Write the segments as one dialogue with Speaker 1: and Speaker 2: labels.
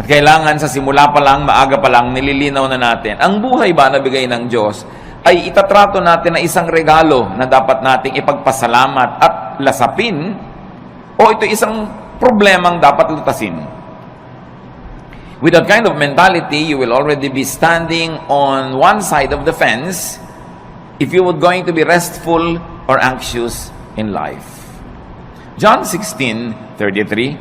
Speaker 1: At kailangan sa simula pa lang, maaga pa lang, nililinaw na natin. Ang buhay ba na bigay ng Diyos ay itatrato natin na isang regalo na dapat nating ipagpasalamat at lasapin, o ito isang problemang dapat lutasin. With that kind of mentality, you will already be standing on one side of the fence if you were going to be restful or anxious in life. John 16:33,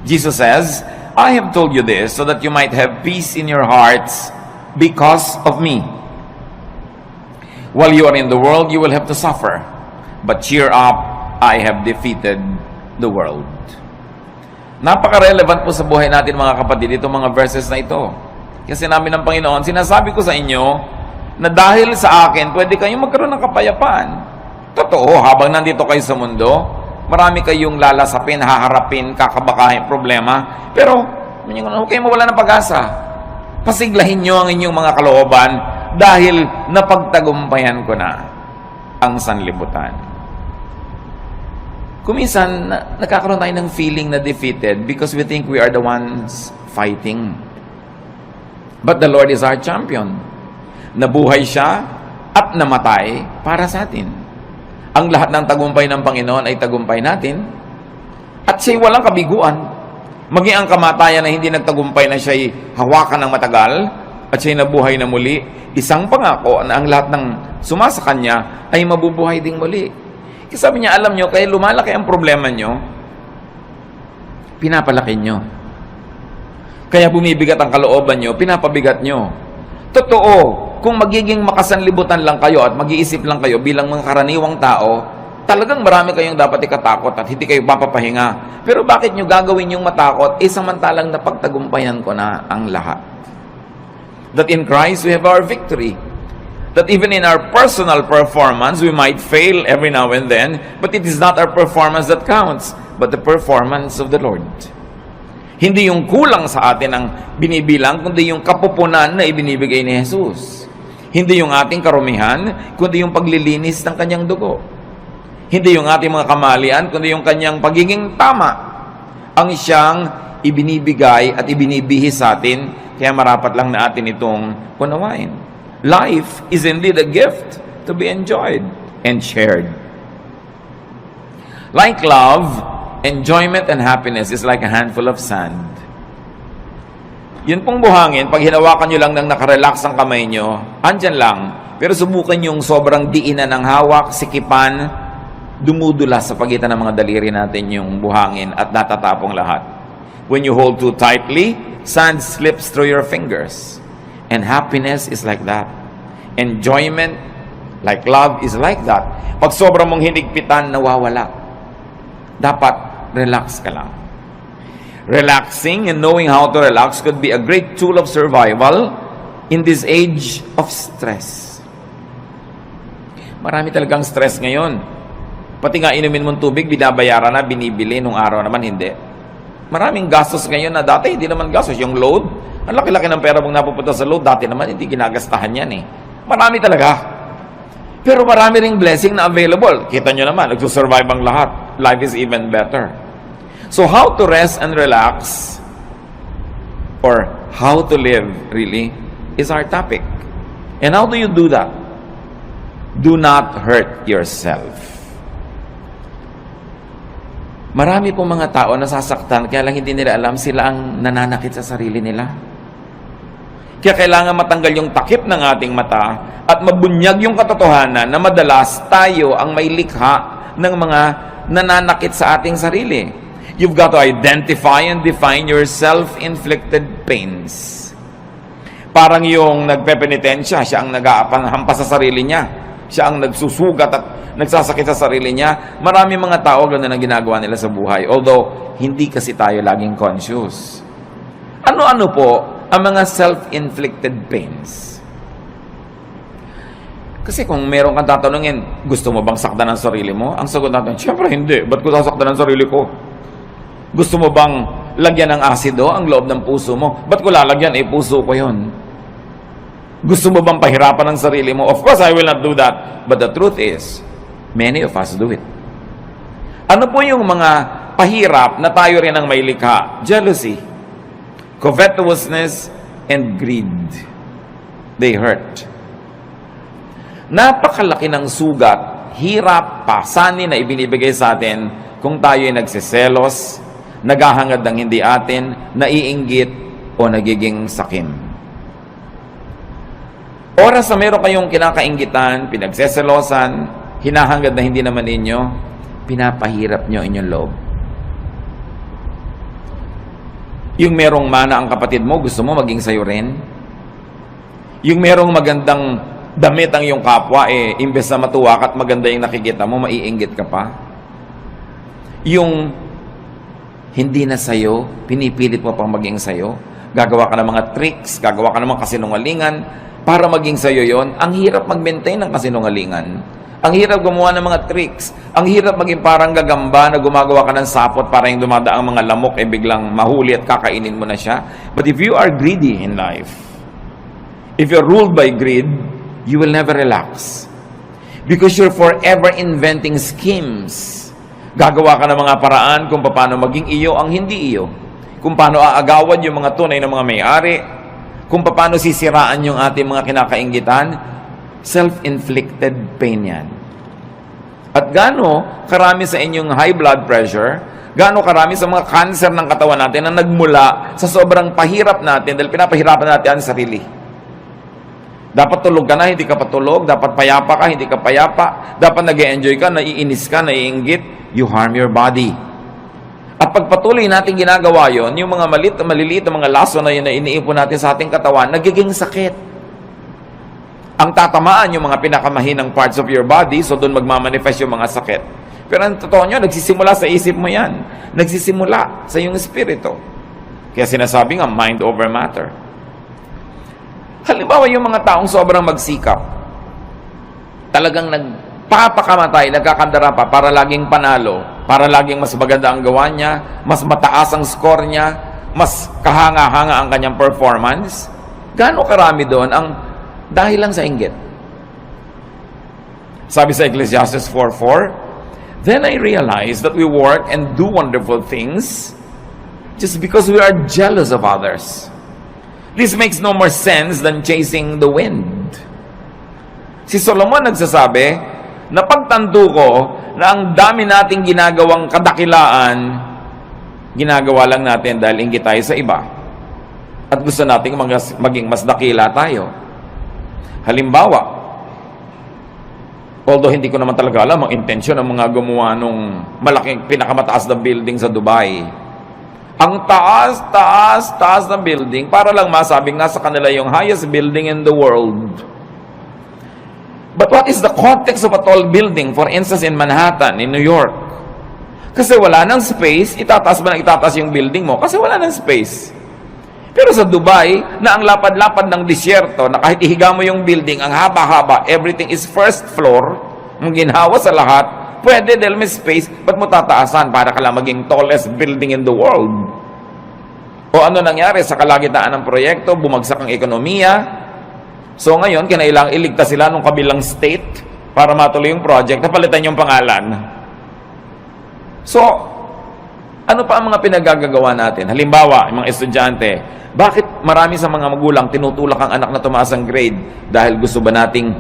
Speaker 1: Jesus says, I have told you this so that you might have peace in your hearts because of me. While you are in the world, you will have to suffer. But cheer up, I have defeated the world. Napaka-relevant po sa buhay natin mga kapatid, itong mga verses na ito. Kasi namin ng Panginoon, sinasabi ko sa inyo na dahil sa akin, pwede kayong magkaroon ng kapayapaan. Totoo, habang nandito kayo sa mundo, marami kayong lalasapin, haharapin, kakabakahin, problema. Pero, huwag kayong mawala ng pag-asa. Pasiglahin nyo ang inyong mga kalooban dahil napagtagumpayan ko na ang sanlibutan. Kuminsan, nagkakaroon tayo ng feeling na defeated because we think we are the ones fighting. But the Lord is our champion. Nabuhay siya at namatay para sa atin. Ang lahat ng tagumpay ng Panginoon ay tagumpay natin. At siya'y walang kabiguan. Maging ang kamatayan na hindi nagtagumpay na siya'y hawakan ng matagal at siya'y nabuhay na muli, isang pangako na ang lahat ng sumasa kanya ay mabubuhay ding muli. Kasi sabi niya, alam nyo, kaya lumalaki ang problema nyo, pinapalaki nyo. Kaya bumibigat ang kalooban nyo, pinapabigat nyo. Totoo, kung magiging makasanlibutan lang kayo at mag-iisip lang kayo bilang mga karaniwang tao, talagang marami kayong dapat ikatakot at hindi kayo papapahinga. Pero bakit nyo gagawin yung matakot? Samantalang napagtagumpayan ko na ang lahat. That in Christ we have our victory. That even in our personal performance, we might fail every now and then, but it is not our performance that counts, but the performance of the Lord. Hindi yung kulang sa atin ang binibilang, kundi yung kapupunan na ibinibigay ni Jesus. Hindi yung ating karumihan, kundi yung paglilinis ng kanyang dugo. Hindi yung ating mga kamalian, kundi yung kanyang pagiging tama. Ang siyang ibinibigay at ibinibihis sa atin, kaya marapat lang na atin itong unawain. Life is indeed a gift to be enjoyed and shared. Like love, enjoyment and happiness is like a handful of sand. Yun pong buhangin, pag hinawakan nyo lang nang nakarelax ang kamay nyo, andyan lang. Pero subukan yung sobrang diinan ng hawak, sikipan, dumudula sa pagitan ng mga daliri natin yung buhangin at natatapong lahat. When you hold too tightly, sand slips through your fingers. And happiness is like that. Enjoyment, like love, is like that. Pag sobrang mong hinigpitan, nawawala. Dapat relax ka lang. Relaxing and knowing how to relax could be a great tool of survival in this age of stress. Marami talagang stress ngayon. Pati nga inumin mong tubig, binabayaran na, binibili, nung araw naman hindi. Maraming gastos ngayon na dati hindi naman gastos. Yung load, ang laki-laki ng pera mong napupunta sa load, dati naman hindi ginagastahan yan eh. Marami talaga. Pero marami ring blessing na available. Kita nyo naman, nagsusurvive ang lahat. Life is even better. So how to rest and relax, or how to live really, is our topic. And how do you do that? Do not hurt yourself. Marami pong mga tao nasasaktan, kaya lang hindi nila alam sila ang nananakit sa sarili nila. Kaya kailangan matanggal yung takip ng ating mata at mabunyag yung katotohanan na madalas tayo ang may likha ng mga nananakit sa ating sarili. You've got to identify and define your self-inflicted pains. Parang yung nagpepenitensya, siya ang nag-aapanhampas sa sarili niya. Siya ang nagsusugat at nagsasakit sa sarili niya. Marami mga tao ganun ang ginagawa nila sa buhay. Although, hindi kasi tayo laging conscious. Ano-ano po ang mga self-inflicted pains? Kasi kung meron kang tatanungin, gusto mo bang saktan ang sarili mo? Ang sagot natin, siyempre hindi. Ba't ko sasaktan ang sarili ko? Gusto mo bang lagyan ng asido ang loob ng puso mo? Ba't ko lalagyan? Puso ko yun. Gusto mo bang pahirapan ang sarili mo? Of course, I will not do that. But the truth is, many of us do it. Ano po yung mga pahirap na tayo rin ang may likha? Jealousy. covetousness, and greed. They hurt. Napakalaki ng sugat, hirap, pasanin na ibinibigay sa atin kung tayo ay nagsiselos, naghahangad ng hindi atin, naiinggit, o nagiging sakim. Oras na meron kayong kinakainggitan, pinagseselosan, hinahangad na hindi naman ninyo, pinapahirap nyo inyong loob. Yung merong mana ang kapatid mo, gusto mo maging sayo rin? Yung merong magandang damit ang iyong kapwa, imbes na matuwa ka at maganda yung nakikita mo, maiinggit ka pa? Yung hindi na sayo, pinipilit mo pang maging sayo, gagawa ka ng mga tricks, gagawa ka ng mga kasinungalingan, para maging sayo yon. Ang hirap mag-maintain ng kasinungalingan. Ang hirap gumawa ng mga tricks. Ang hirap maging parang gagamba na gumagawa ka ng sapot para yung dumadaang mga lamok biglang mahuli at kakainin mo na siya. But if you are greedy in life, if you're ruled by greed, you will never relax. Because you're forever inventing schemes. Gagawa ka ng mga paraan kung paano maging iyo ang hindi iyo. Kung paano aagawad yung mga tunay na mga may-ari. Kung paano sisiraan yung ating mga kinakainggitan. Self-inflicted pain yan. At gaano karami sa inyong high blood pressure, gaano karami sa mga cancer ng katawan natin na nagmula sa sobrang pahirap natin dahil pinapahirapan natin ang sarili. Dapat tulog ka na, hindi ka patulog. Dapat payapa ka, hindi ka payapa. Dapat nag-e-enjoy ka, naiinis ka, naiinggit. You harm your body. At pagpatuloy natin ginagawa yon, yung mga maliliit na mga laso na yun na iniipon natin sa ating katawan, nagiging sakit. Ang tatamaan yung mga pinakamahinang parts of your body, so doon magmamanifest yung mga sakit. Pero ang totoo nyo, nagsisimula sa isip mo yan. Nagsisimula sa iyong espiritu. Kaya sinasabi nga, mind over matter. Halimbawa, yung mga taong sobrang magsikap, talagang nagpapakamatay, nagkakandara pa para laging panalo, para laging mas maganda ang gawa niya, mas mataas ang score niya, mas kahanga-hanga ang kanyang performance. Gaano karami doon ang dahil lang sa inggit? Sabi sa Ecclesiastes 4:4, "Then I realized that we work and do wonderful things just because we are jealous of others. This makes no more sense than chasing the wind." Si Solomon nagsasabi na pagtanto ko na ang dami nating ginagawang kadakilaan, ginagawa lang natin dahil inggit tayo sa iba. At gusto nating maging mas dakila tayo. Halimbawa, although hindi ko naman talaga alam ang intensyon ng mga gumawa nung malaking pinakamataas na building sa Dubai. Ang taas ng building para lang masabing nasa kanila yung highest building in the world. But what is the context of a tall building, for instance in Manhattan, in New York? Kasi wala nang space, itataas ba na itataas yung building mo? Kasi wala nang space. Pero sa Dubai, na ang lapad-lapad ng disyerto, na kahit ihiga mo yung building, ang haba-haba, everything is first floor, ang ginhawa sa lahat, pwede dahil may space, ba't mo tataasan para ka lang maging tallest building in the world? O ano nangyari sa kalagitnaan ng proyekto, bumagsak ang ekonomiya, so ngayon, kinailangang iligtas sila ng kabilang state para matuloy yung project, napalitan yung pangalan. So, ano pa ang mga pinagagagawa natin? Halimbawa, yung mga estudyante, bakit marami sa mga magulang tinutulak ang anak na tumaas ang grade? Dahil gusto ba nating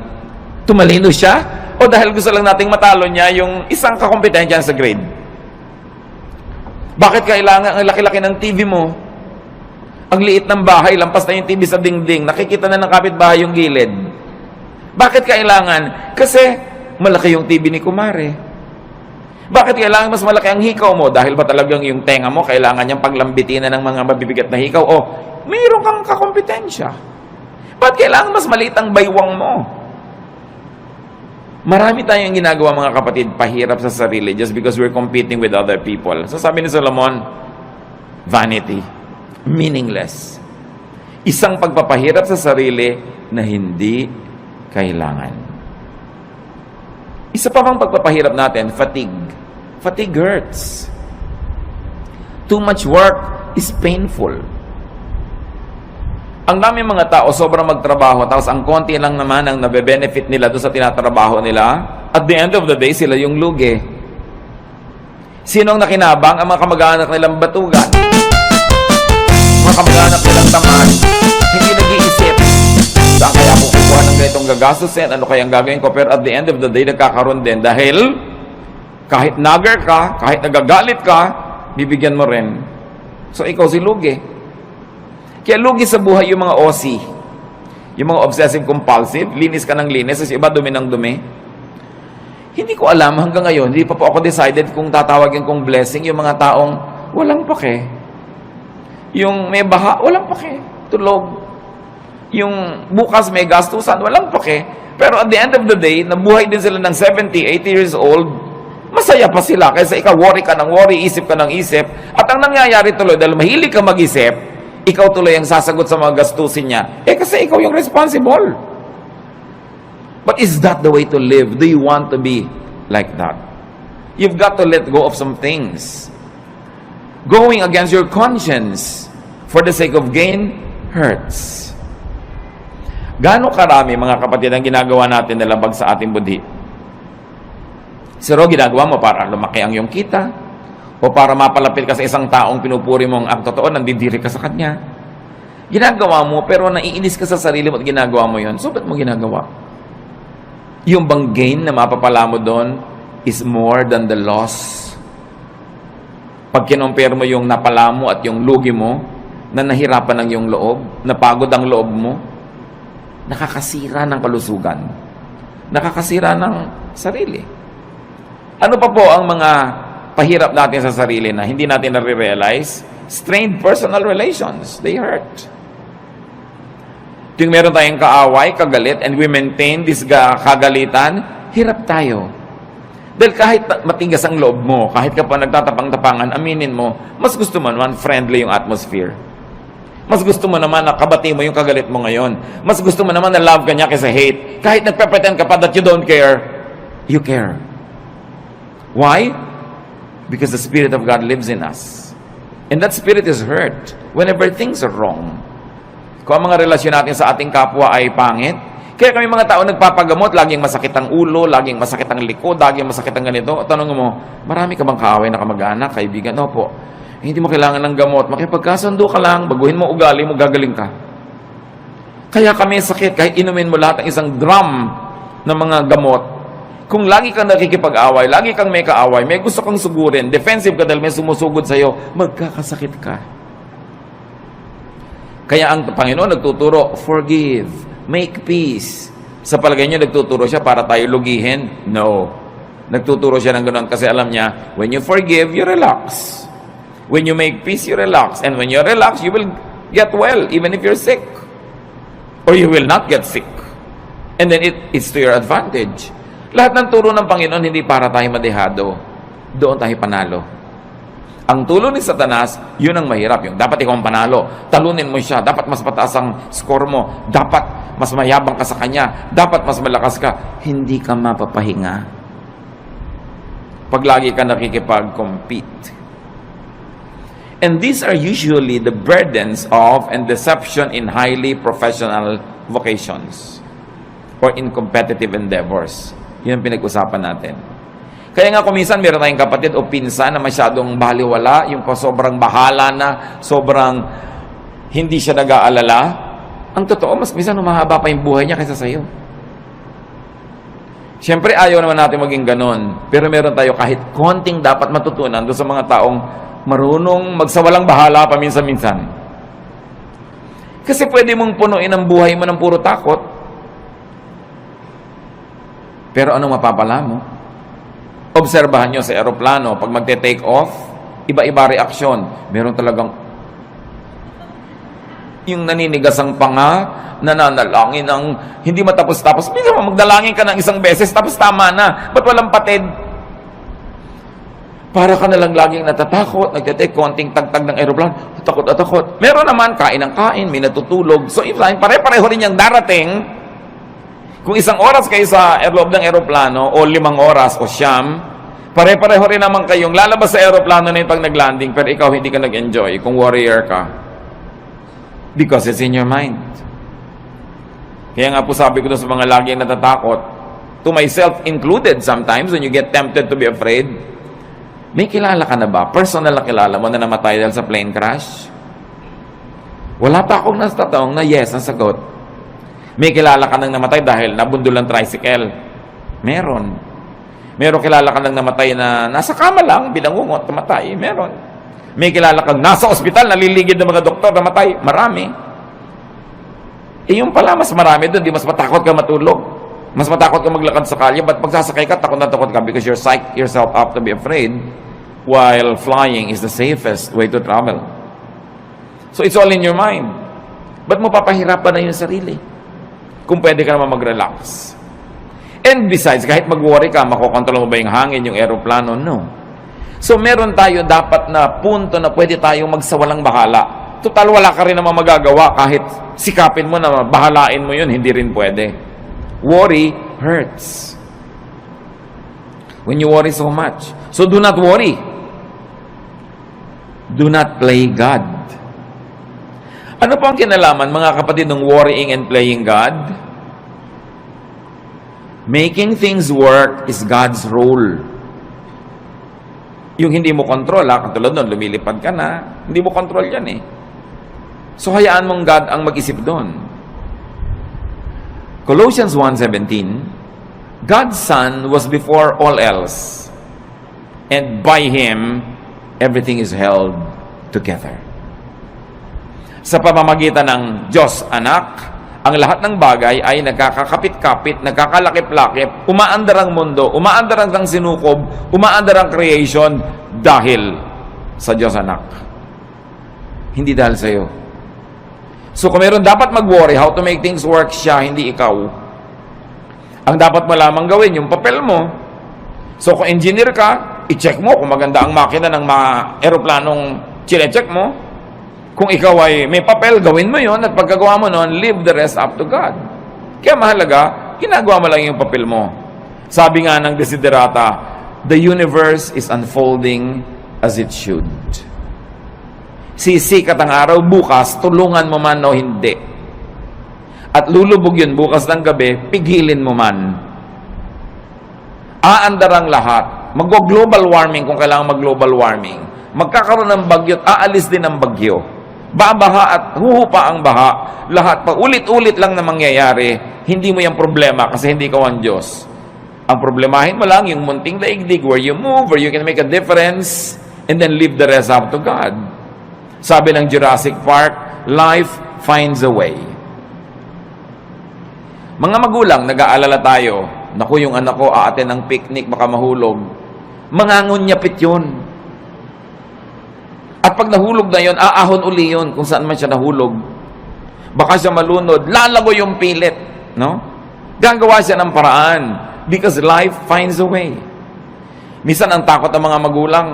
Speaker 1: tumalino siya? O dahil gusto lang nating matalo niya yung isang kakompetensya sa grade? Bakit kailangan ang laki-laki ng TV mo? Ang liit ng bahay, lampas na yung TV sa dingding, nakikita na ng kapitbahay yung gilid. Bakit kailangan? Kasi malaki yung TV ni Kumare. Bakit kailangan mas malaki ang hikaw mo? Dahil ba talagang yung tenga mo kailangan niyang paglambitin ng mga mabibigat na hikaw? O mayroon kang kakompetensya. Bakit kailangan mas maliit ang baywang mo? Marami tayong ginagawa mga kapatid, pahirap sa sarili just because we're competing with other people. So sabi ni Solomon, vanity, meaningless. Isang pagpapahirap sa sarili na hindi kailangan. Isa pa bang pagpapahirap natin, fatigue. Fatigue hurts. Too much work is painful. Ang dami mga tao sobrang magtrabaho, tapos ang konti lang naman ang nabe-benefit nila doon sa tinatrabaho nila. At the end of the day, sila yung lugi. Sinong nakinabang? Ang mga kamag-anak nilang batugan. Mga kamag-anak nilang tamad, hindi nag-iisip, saan kaya ako kukuha ng ganitong gagastusin, ano kaya ang gagawin ko, pero at the end of the day, nagkakaroon din dahil kahit nagger ka, kahit nagagalit ka, bibigyan mo rin. So, ikaw si lugi. Kaya lugi sa buhay yung mga OC, yung mga obsessive-compulsive, linis ka ng linis, as iba dumi ng dumi. Hindi ko alam hanggang ngayon, hindi pa po ako decided kung tatawagin kong blessing yung mga taong walang pake. Yung may baha, walang pake. Tulog. Yung bukas may gastusan, walang pake. Pero at the end of the day, nabuhay din sila ng 70, 80 years old, masaya pa sila. Kaysa ikaw, worry ka ng worry, isip ka ng isip. At ang nangyayari tuloy, dahil mahilig ka mag-isip, ikaw tuloy ang sasagot sa mga gastusin niya. Kasi ikaw yung responsible. But is that the way to live? Do you want to be like that? You've got to let go of some things. Going against your conscience for the sake of gain hurts. Gaano karami, mga kapatid, ang ginagawa natin na labag sa ating budhi? Siro, ginagawa mo para lumaki ang iyong kita, o para mapalapit ka sa isang taong pinupuri mong ang totoo, nandidiri ka sa kanya. Ginagawa mo, pero naiinis ka sa sarili mo at ginagawa mo yon. So, ba't mo ginagawa? Yung bang gain na mapapala mo doon is more than the loss. Pag kinompare mo yung napala mo at yung lugi mo, na nahirapan ng iyong loob, napagod ang loob mo, nakakasira ng kalusugan. Nakakasira ng sarili. Ano pa po ang mga pahirap natin sa sarili na hindi natin nare-realize? Strained personal relations. They hurt. Tuwing meron tayong kaaway, kagalit, and we maintain this kagalitan, hirap tayo. Dahil kahit matigas ang loob mo, kahit ka pa nagtatapang-tapangan, aminin mo, mas gusto mo naman friendly yung atmosphere. Mas gusto mo naman na kabati mo yung kagalit mo ngayon. Mas gusto mo naman na love ka niya kaysa hate. Kahit nagpe-pretend ka pa that you don't care, you care. Why? Because the Spirit of God lives in us. And that Spirit is hurt whenever things are wrong. Kung ang mga relasyon natin sa ating kapwa ay pangit, kaya kami mga tao nagpapagamot, laging masakit ang ulo, laging masakit ang likod, laging masakit ang ganito. Tanong mo, marami ka bang kaaway na kamag-anak, kaibigan? Opo. Hindi mo kailangan ng gamot. Makipagkasundo ka lang, baguhin mo ugali mo, gagaling ka. Kaya kami sakit, kahit inumin mo lahat ng isang drum ng mga gamot. Kung lagi kang nakikipag-away, lagi kang may kaaway, may gusto kang sugurin, defensive ka dahil may sumusugod sa'yo, magkakasakit ka. Kaya ang Panginoon nagtuturo, forgive, make peace. Sa palagay niyo, nagtuturo siya para tayo lugihin? No. Nagtuturo siya ng ganoon kasi alam niya, when you forgive, you relax. When you make peace, you relax. And when you relax, you will get well, even if you're sick. Or you will not get sick. And then it's to your advantage. Lahat ng turo ng Panginoon, hindi para tayo madehado. Doon tayo panalo. Ang tulo ni Satanas, yun ang mahirap. Yung dapat ikaw ang panalo. Talunin mo siya. Dapat mas pataas ang score mo. Dapat mas mayabang ka sa kanya. Dapat mas malakas ka. Hindi ka mapapahinga. Pag lagi ka nakikipag-compete. And these are usually the burdens of and deception in highly professional vocations or in competitive endeavors. Yun ang pinag-usapan natin. Kaya nga kuminsan meron tayong kapatid o pinsan na masyadong baliwala, yung sobrang bahala na, sobrang hindi siya nag-aalala. Ang totoo, mas minsan humahaba pa yung buhay niya kaysa sa'yo. Siyempre, ayaw naman natin maging ganon. Pero meron tayo kahit konting dapat matutunan doon sa mga taong marunong magsawalang bahala paminsan-minsan. Kasi pwede mong punuin ang buhay mo ng puro takot. Pero anong mapapala mo? Obserbahan nyo sa aeroplano, pag magte-take off, iba-iba reaksyon. Meron talagang yung naninigas ang panga, nananalangin ng hindi matapos-tapos. Minsan magdalangin ka ng isang beses, tapos tama na. Ba't walang patid? Para ka na lang laging natatakot, nagte-take konting tagtag ng aeroplano, takot at takot. Meron naman, kain ng kain, may natutulog. So, if pare-pareho rin yung darating, kung 1 oras kayo sa loob ng aeroplano, o 5 oras, o siyam, pare-pareho rin naman kayong lalabas sa aeroplano na yung pag nag-landing, pero ikaw hindi ka nag-enjoy kung warrior ka. Because it's in your mind. Kaya nga po sabi ko sa mga laging natatakot, to myself included sometimes, when you get tempted to be afraid, may kilala ka na ba? Personal na kilala mo na namatay dahil sa plane crash? Wala pa akong nastatong na yes ang sagot. May kilala ka nang namatay dahil nabundol ang tricycle. Meron. Meron kilala ka nang namatay na nasa kama lang, binangungot, namatay. Meron. May kilala kang nasa ospital, naliligid ng mga doktor, namatay. Marami. Yung pala, mas marami doon. Di mas matakot ka matulog. Mas matakot ka maglakad sa kalye. But magsasakay ka, takot na takot ka because you're psyched yourself up to be afraid while flying is the safest way to travel. So it's all in your mind. Ba't mo papahirapan na yung sarili? Kung pwede ka naman mag-relax. And besides, kahit mag-worry ka, makokontrol mo ba yung hangin, yung aeroplano? No. So meron tayo dapat na punto na pwede tayong magsawalang bahala. Total, wala ka rin naman magagawa kahit sikapin mo na bahalain mo yun, hindi rin pwede. Worry hurts. When you worry so much. So do not worry. Do not play God. Ano po ang kinalaman, mga kapatid, ng worrying and playing God? Making things work is God's role. Yung hindi mo control, katulad nun, lumilipad ka na, hindi mo control yan eh. So, hayaan mong God ang mag-isip doon. Colossians 1:17, God's Son was before all else, and by Him, everything is held together. Sa pamamagitan ng Diyos Anak, ang lahat ng bagay ay nagkakakapit-kapit, nagkakalakip-lakip, umaandar ang mundo, umaandar ang sinukob, umaandar ang creation dahil sa Diyos Anak. Hindi dahil sa iyo. So kung meron dapat mag-worry how to make things work, siya, hindi ikaw. Ang dapat mo lamang gawin, yung papel mo. So kung engineer ka, i-check mo kung maganda ang makina ng mga aeroplanong chine-check mo. Kung ikaw ay may papel, gawin mo yon at pagkagawa mo noon, leave the rest up to God. Kaya mahalaga, ginagawa mo lang yung papel mo. Sabi nga ng Desiderata, the universe is unfolding as it should. Sisikat ang araw bukas, tulungan mo man o hindi. At lulubog yun bukas ng gabi, pigilin mo man. Aandar ang lahat. Mag-global warming kung kailangan mag-global warming. Magkakaroon ng bagyo at aalis din ang bagyo. Babaha at huhupa ang baha. Lahat pa, ulit-ulit lang na mangyayari. Hindi mo yung problema kasi hindi ka ang Diyos. Ang problemahin mo lang yung munting daigdig where you move, where you can make a difference, and then leave the rest up to God. Sabi ng Jurassic Park, life finds a way. Mga magulang, nag-aalala tayo, naku, yung anak ko aaten ng picnic, baka mahulog. Mangangunyapit yun. At pag nahulog na yun, aahon uli yun kung saan man siya nahulog. Baka siya malunod, lalago yung pilit. No? Gagawa siya ng paraan because life finds a way. Minsan ang takot ng mga magulang,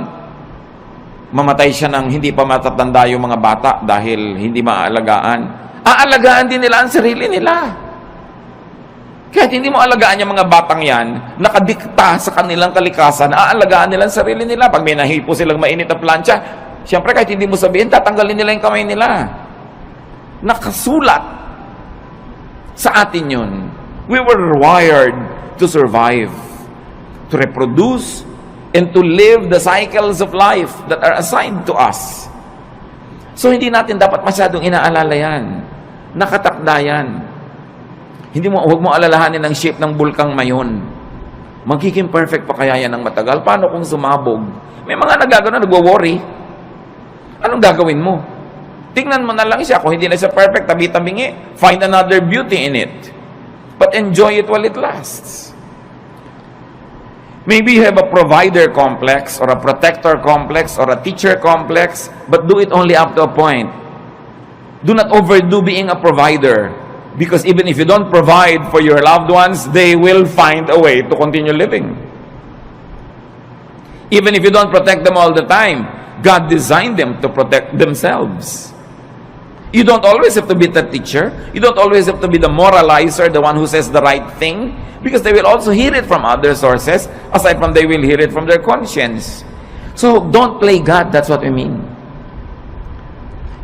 Speaker 1: mamatay siya ng hindi pa matatanda yung mga bata dahil hindi maaalagaan. Aalagaan din nila ang sarili nila. Kahit hindi mo alagaan yung mga batang yan, nakadikta sa kanilang kalikasan, aalagaan nila ang sarili nila. Pag may nahipo silang mainit na plancha, siyempre kahit hindi mo sabihin, tatanggalin nila yung kamay nila. Nakasulat sa atin yun. We were wired to survive, to reproduce, and to live the cycles of life that are assigned to us. So hindi natin dapat masyadong inaalala yan. Nakatakda yan. Huwag mo alalahanin ang shape ng bulkang mayon. Magiging perfect pa kaya yan ng matagal? Paano kung sumabog? May mga nagagano, nagwo-worry. Anong gagawin mo? Tingnan mo na lang siya. Kung hindi na siya perfect, tabi-tabingi, find another beauty in it. But enjoy it while it lasts. Maybe you have a provider complex, or a protector complex, or a teacher complex, but do it only up to a point. Do not overdo being a provider. Because even if you don't provide for your loved ones, they will find a way to continue living. Even if you don't protect them all the time, God designed them to protect themselves. You don't always have to be the teacher. You don't always have to be the moralizer, the one who says the right thing, because they will also hear it from other sources, aside from they will hear it from their conscience. So, don't play God, that's what we mean.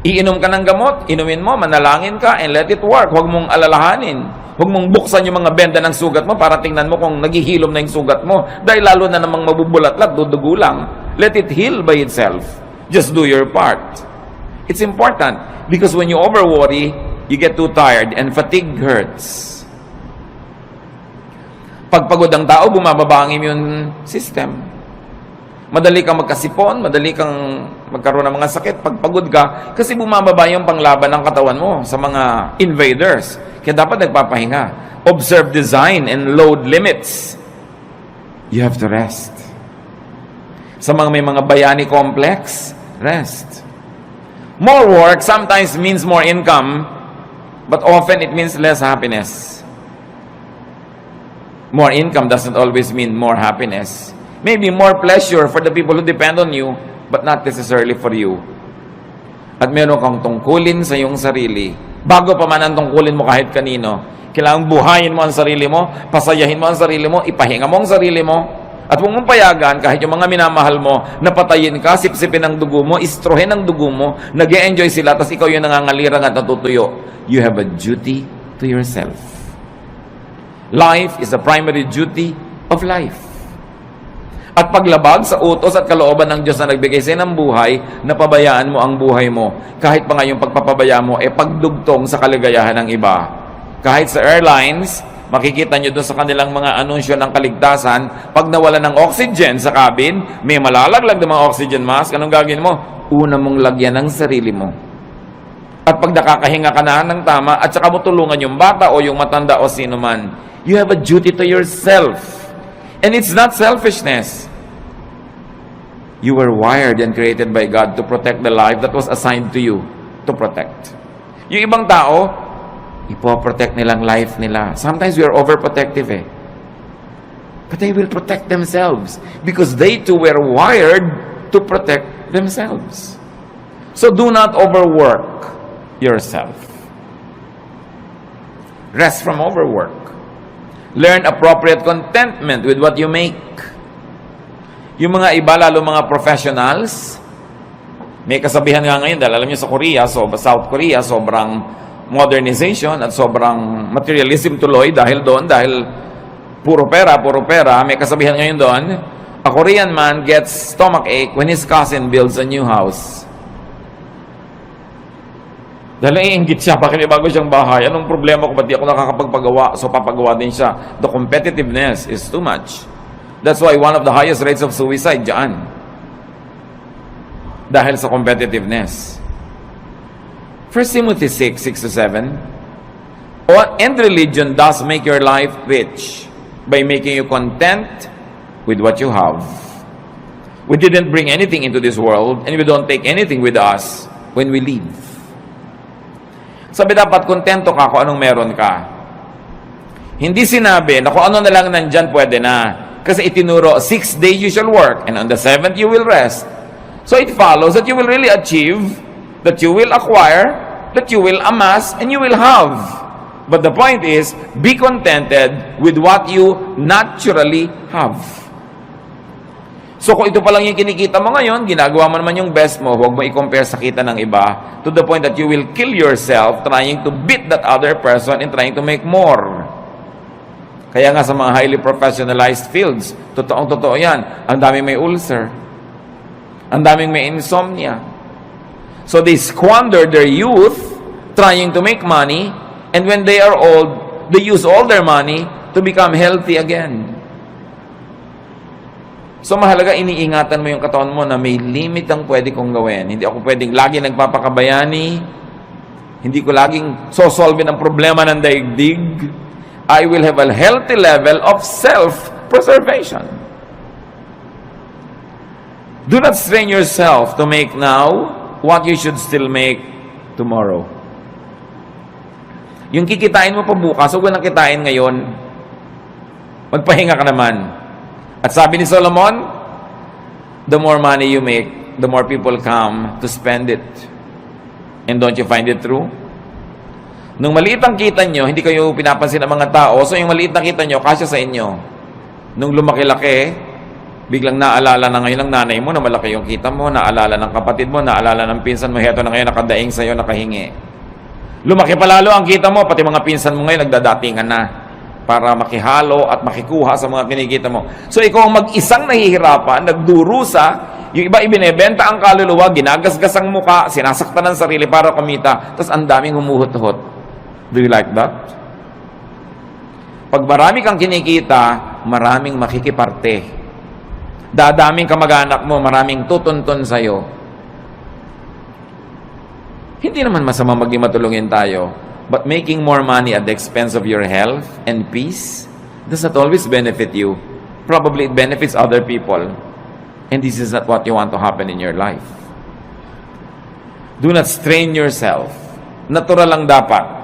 Speaker 1: Iinom ka ng gamot, inumin mo, manalangin ka, and let it work. Huwag mong alalahanin. Huwag mong buksan yung mga benda ng sugat mo para tingnan mo kung naghihilom na yung sugat mo. Dahil lalo na namang mabubulat-lat, dudugo lang. Let it heal by itself. Just do your part. It's important because when you over-worry, you get too tired and fatigue hurts. Pag pagod ang tao, bumababa ang immune system. Madali kang magkasipon, madali kang magkaroon ng mga sakit pag pagod ka kasi bumababa yung panglaban ng katawan mo sa mga invaders. Kaya dapat nagpapahinga. Observe design and load limits. You have to rest. Sa mga may mga bayani complex, rest. More work sometimes means more income, but often it means less happiness. More income doesn't always mean more happiness. Maybe more pleasure for the people who depend on you, but not necessarily for you. At meron kang tungkulin sa iyong sarili. Bago pa man ang tungkulin mo kahit kanino, kailangang buhayin mo ang sarili mo, pasayahin mo ang sarili mo, ipahinga mo ang sarili mo, at huwag mong payagan kahit yung mga minamahal mo, napatayin ka, sipsipin ang dugo mo, istrohin ang dugo mo, nag-e-enjoy sila, tapos ikaw yung nangangalirang at natutuyo. You have a duty to yourself. Life is the primary duty of life. At paglabag sa utos at kalooban ng Diyos na nagbigay sa ng buhay, napabayaan mo ang buhay mo. Kahit pa nga yung pagpapabaya mo, pagdugtong sa kaligayahan ng iba. Kahit sa airlines, makikita nyo doon sa kanilang mga anunsyo ng kaligtasan, pag nawala ng oxygen sa cabin, may malalaglag ng mga oxygen mask, anong gagawin mo? Una mong lagyan ng sarili mo. At pag nakakahinga ka na ng tama, at saka mo tulungan yung bata o yung matanda o sino man, you have a duty to yourself. And it's not selfishness. You were wired and created by God to protect the life that was assigned to you to protect. Yung ibang tao, ipoprotect nilang life nila. Sometimes we are overprotective But they will protect themselves because they too were wired to protect themselves. So do not overwork yourself. Rest from overwork. Learn appropriate contentment with what you make. Yung mga iba, lalo mga professionals, may kasabihan nga ngayon, dahil alam nyo sa Korea, South Korea, sobrang modernization at sobrang materialism tuloy dahil puro pera, may kasabihan ngayon doon, a Korean man gets stomachache when his cousin builds a new house. Dahil naiinggit siya, bakit may bago siyang bahay? Anong problema ko, ba't di ako nakakapagpagawa? So papagawa din siya. The competitiveness is too much. That's why one of the highest rates of suicide dyan. Dahil sa competitiveness. 1 Timothy 6:6-7, and religion does make your life rich by making you content with what you have. We didn't bring anything into this world and we don't take anything with us when we leave. Sabi dapat kontento ka kung anong meron ka. Hindi sinabi na kung ano na lang nandyan pwede na. Kasi itinuro, 6 days you shall work and on the 7th you will rest. So it follows that you will really achieve, that you will acquire, that you will amass, and you will have. But the point is, be contented with what you naturally have. So kung ito pa lang yung kinikita mo ngayon, ginagawa mo naman yung best mo, huwag mo i-compare sa kita ng iba to the point that you will kill yourself trying to beat that other person and trying to make more. Kaya nga sa mga highly professionalized fields, totoong-totoo yan, ang daming may ulcer, ang daming may insomnia. So they squander their youth trying to make money, and when they are old, they use all their money to become healthy again. So mahalaga, iniingatan mo yung katawan mo na may limit ang pwede kong gawin. Hindi ako pwedeng lagi nagpapakabayani. Hindi ko laging sosolve ang problema ng daigdig. I will have a healthy level of self-preservation. Do not strain yourself to make now what you should still make tomorrow. Yung kikitain mo pa bukas, huwag nang kitain ngayon. Magpahinga ka naman. At sabi ni Solomon, the more money you make, the more people come to spend it. And don't you find it true? Nung maliit ang kita nyo, hindi kayo pinapansin ng mga tao, so yung maliit na kita nyo, kasya sa inyo. Nung lumaki-laki, biglang naalala na ngayon ng nanay mo na malaki yung kita mo, naalala ng kapatid mo, naalala ng pinsan mo, heto na ngayon nakadaing sa'yo, nakahingi. Lumaki palalo ang kita mo, pati mga pinsan mo ngayon nagdadatingan na para makihalo at makikuha sa mga kinikita mo. So ikaw ang mag-isang nahihirapan, nagdurusa, Yung iba ibinebenta ang kaluluwa, ginagasgas ang muka, sinasaktan ang sarili para kumita, tapos ang daming humuhot-hot. Do you like that? Pag marami kang kinikita, maraming makikiparte. Dadaming kamag-anak mo, maraming tutuntun sa'yo. Hindi naman masama maging matulungin tayo, but making more money at the expense of your health and peace does not always benefit you. Probably it benefits other people. And this is not what you want to happen in your life. Do not strain yourself. Natural lang dapat.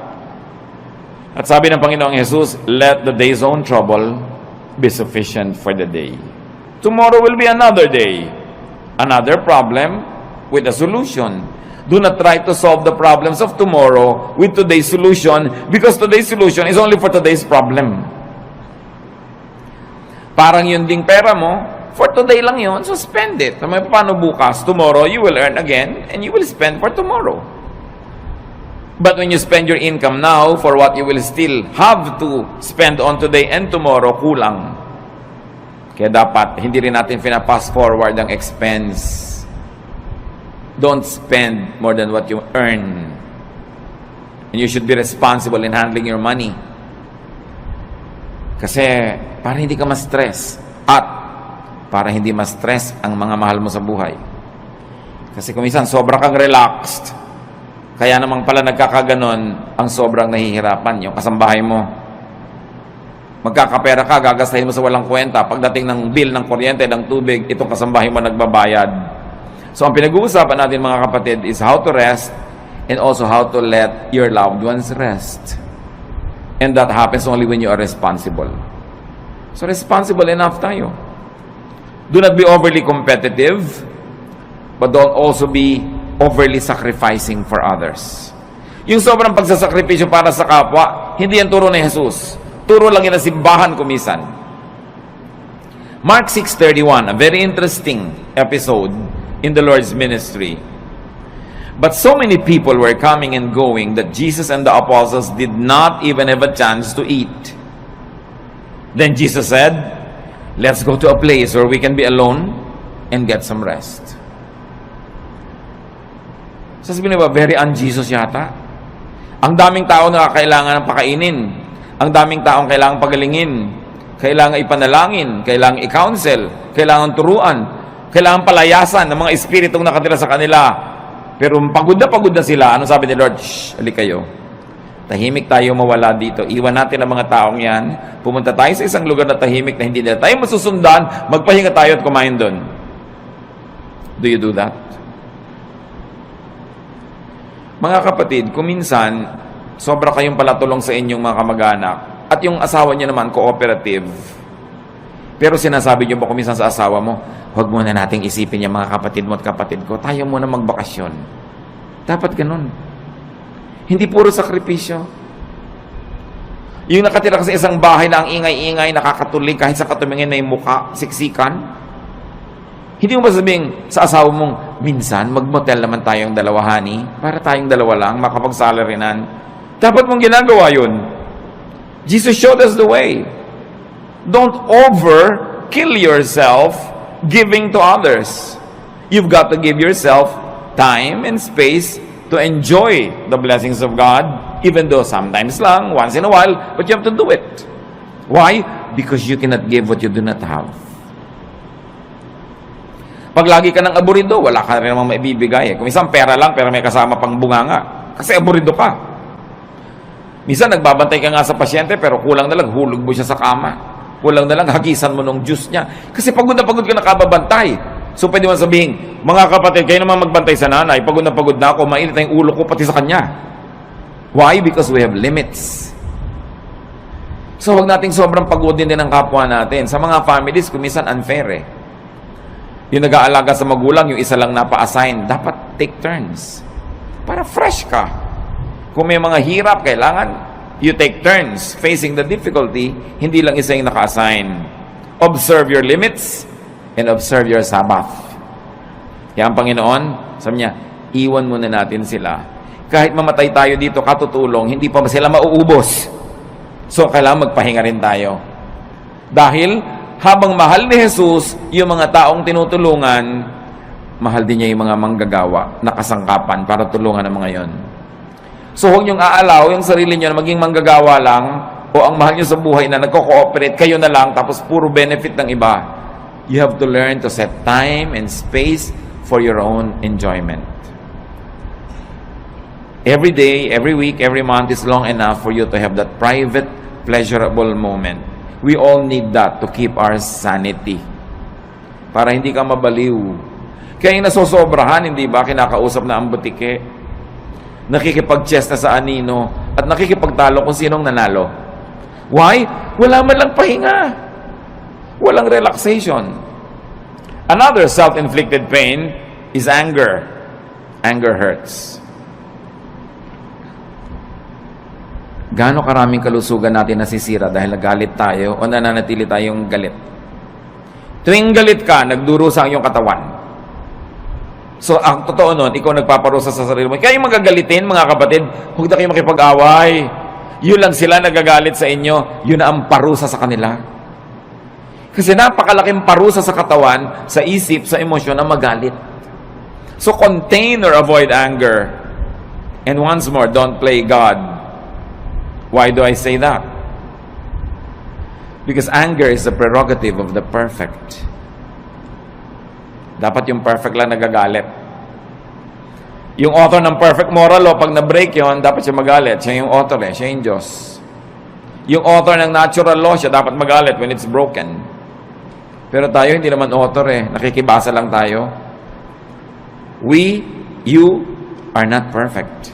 Speaker 1: At sabi ng Panginoong Jesus, let the day's own trouble be sufficient for the day. Tomorrow will be another day. Another problem with a solution. Do not try to solve the problems of tomorrow with today's solution, because today's solution is only for today's problem. Parang yun ding pera mo, for today lang yun, so spend it. Paano bukas? Tomorrow, you will earn again, and you will spend for tomorrow. But when you spend your income now for what you will still have to spend on today and tomorrow, kulang. Kaya dapat, hindi rin natin pina-pass forward ang expense. Don't spend more than what you earn. And you should be responsible in handling your money. Kasi, para hindi ka ma-stress. At, para hindi ma-stress ang mga mahal mo sa buhay. Kasi kung minsan, sobra kang relaxed. Kaya namang pala nagkakaganon, ang sobrang nahihirapan, yung kasambahay mo. Magkakapera ka, gagastahin mo sa walang kwenta. Pagdating ng bill ng kuryente, ng tubig, itong kasambahay mo nagbabayad. So, ang pinag-uusapan natin mga kapatid is how to rest and also how to let your loved ones rest. And that happens only when you are responsible. So, responsible enough tayo. Do not be overly competitive, but don't also be overly sacrificing for others. Yung sobrang pagsasakripisyo para sa kapwa, hindi yan turo ni Jesus. Turo lang yan na simbahan kumisan. Mark 6:31, a very interesting episode in the Lord's ministry. But so many people were coming and going that Jesus and the apostles did not even have a chance to eat. Then Jesus said, let's go to a place where we can be alone and get some rest. Sasabihin ba, very un-Jesus yata? Ang daming tao na kailangan ng pakainin. Ang daming taong kailangan pagalingin. Kailangan ipanalangin. Kailangan i-counsel. Kailangan turuan. Kailangan palayasan ng mga espiritong nakatira sa kanila. Pero pagod na sila. Ano sabi ni Lord? Shh, alik kayo. Tahimik tayo mawala dito. Iwan natin ang mga taong yan. Pumunta tayo sa isang lugar na tahimik na hindi nila tayo masusundan. Magpahinga tayo at kumain doon. Do you do that? Mga kapatid, kung minsan, sobra kayong palatulong sa inyong mga kamag-anak at yung asawa niyo naman, cooperative. Pero sinasabi niyo ba kung minsan sa asawa mo, huwag muna nating isipin yung mga kapatid mo at kapatid ko, tayo muna magbakasyon. Dapat ganun. Hindi puro sakripisyo. Yung nakatira ka sa isang bahay na ang ingay-ingay, nakakatulig kahit sa katumingin may muka, siksikan. Hindi mo ba sabihin sa asawa mong, minsan, mag-motel naman tayong dalawa, honey, para tayong dalawa lang, makapag-salarinan. Dapat mong ginagawa yun. Jesus showed us the way. Don't overkill yourself giving to others. You've got to give yourself time and space to enjoy the blessings of God, even though sometimes lang, once in a while, but you have to do it. Why? Because you cannot give what you do not have. Pag lagi ka ng aburido, wala ka rin namang maibibigay. Kung minsan pera lang, pero may kasama pang bunganga. Kasi aburido ka. Minsan nagbabantay ka nga sa pasyente, pero kulang na lang, hulog mo siya sa kama. Kulang na lang, hagisan mo ng juice niya. Kasi pagod na pagod ka nakababantay. So pwede mo sabihin, mga kapatid, kayo naman magbantay sa nanay, pagod na ako, mainit na yung ulo ko pati sa kanya. Why? Because we have limits. So huwag nating sobrang pagodin din ang kapwa natin. Sa mga families, kung minsan unfair eh. Yung nag-aalaga sa magulang, yung isa lang napa-assign, dapat take turns. Para fresh ka. Kung may mga hirap, kailangan you take turns facing the difficulty, hindi lang isa yung naka-assign. Observe your limits and observe your Sabbath. Kaya ang Panginoon, sabi niya, iwan muna natin sila. Kahit mamatay tayo dito, katutulong, hindi pa sila mauubos. So, kailangan magpahinga rin tayo. Dahil, habang mahal ni Jesus, yung mga taong tinutulungan, mahal din niya yung mga manggagawa na kasangkapan para tulungan ang mga yon. So huwag niyong aalaw yung sarili niyo na maging manggagawa lang o ang mahal niyo sa buhay na nagko-cooperate kayo na lang tapos puro benefit ng iba. You have to learn to set time and space for your own enjoyment. Every day, every week, every month is long enough for you to have that private, pleasurable moment. We all need that to keep our sanity. Para hindi ka mabaliw. Kaya yung nasosobrahan, hindi ba, kinakausap na ang butike, nakikipag-chess na sa anino, at nakikipagtalo kung sinong nanalo. Why? Wala man lang pahinga. Walang relaxation. Another self-inflicted pain is anger. Anger hurts. Gaano karaming kalusugan natin nasisira dahil nagalit tayo o nananatili tayong galit? Tuwing galit ka, nagdurusa ang iyong katawan. So, ang totoo nun, ikaw nagpaparusa sa sarili mo. Kaya yung magagalitin, mga kapatid, huwag na kayo makipag-away. Yun lang sila nagagalit sa inyo. Yun na ang parusa sa kanila. Kasi napakalaking parusa sa katawan, sa isip, sa emosyon na magalit. So, contain or avoid anger. And once more, don't play God. Why do I say that? Because anger is the prerogative of the perfect. Dapat yung perfect lang nagagalit. Yung author ng perfect moral law, pag na-break yun, dapat siya magalit. Siya yung author siya yung Diyos. Yung author ng natural law, siya dapat magalit when it's broken. Pero tayo, hindi naman author nakikibasa lang tayo. You are not perfect.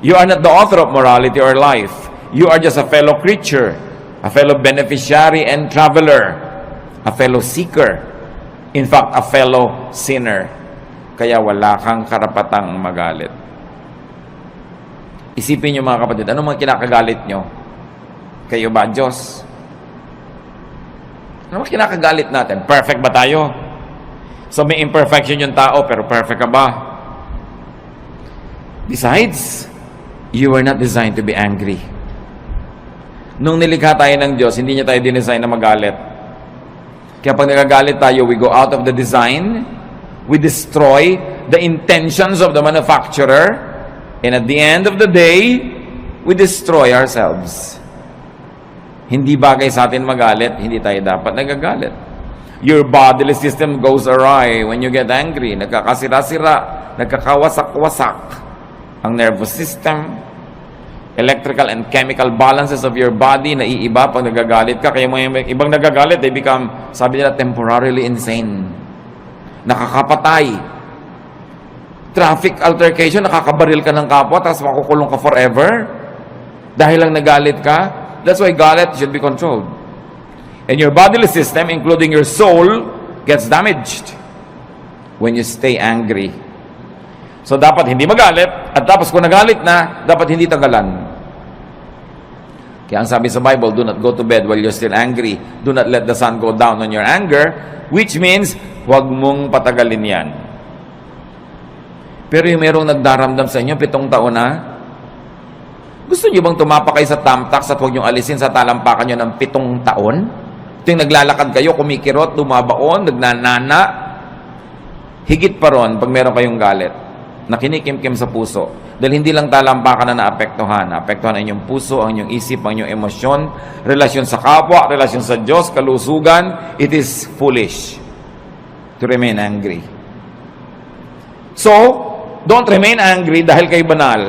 Speaker 1: You are not the author of morality or life. You are just a fellow creature, a fellow beneficiary and traveler, a fellow seeker. In fact, a fellow sinner. Kaya wala kang karapatang magalit. Isipin niyo mga kapatid, ano mga kinakagalit nyo? Kayo ba, Diyos? Ano mga kinakagalit natin? Perfect ba tayo? So may imperfection yung tao, pero perfect ka ba? Besides, you were not designed to be angry. Nung nilikha tayo ng Diyos, hindi niya tayo dinesign na magalit. Kaya pag nagagalit tayo, we go out of the design, we destroy the intentions of the manufacturer, and at the end of the day, we destroy ourselves. Hindi bagay sa atin magalit, hindi tayo dapat nagagalit. Your bodily system goes awry when you get angry. Nagkakasira-sira, nagkakawasak-wasak ang nervous system, electrical and chemical balances of your body naiiba pag nagagalit ka. Kaya mga ibang nagagalit, they become, sabi nila, temporarily insane. Nakakapatay. Traffic altercation, nakakabaril ka ng kapwa, tapos makukulong ka forever. Dahil lang nagalit ka. That's why galit should be controlled. And your bodily system, including your soul, gets damaged when you stay angry. So, dapat hindi magalit, at tapos kung nagalit na, dapat hindi tagalan. Kaya ang sabi sa Bible, do not go to bed while you're still angry. Do not let the sun go down on your anger, which means, huwag mong patagalin yan. Pero yung merong nagdaramdam sa inyo, 7 taon na, gusto niyo bang tumapa kayo sa tamtax at huwag niyong alisin sa talampakan niyo ng 7 taon? Ito yung naglalakad kayo, kumikirot, dumabaon, nagnanana. Higit pa ron pag meron kayong galit na kinikimkim sa puso. Dahil hindi lang talampakan na naapektuhan. Naapektuhan ang inyong puso, ang inyong isip, ang inyong emosyon, relasyon sa kapwa, relasyon sa Diyos, kalusugan. It is foolish to remain angry. So, don't remain angry dahil kayo banal.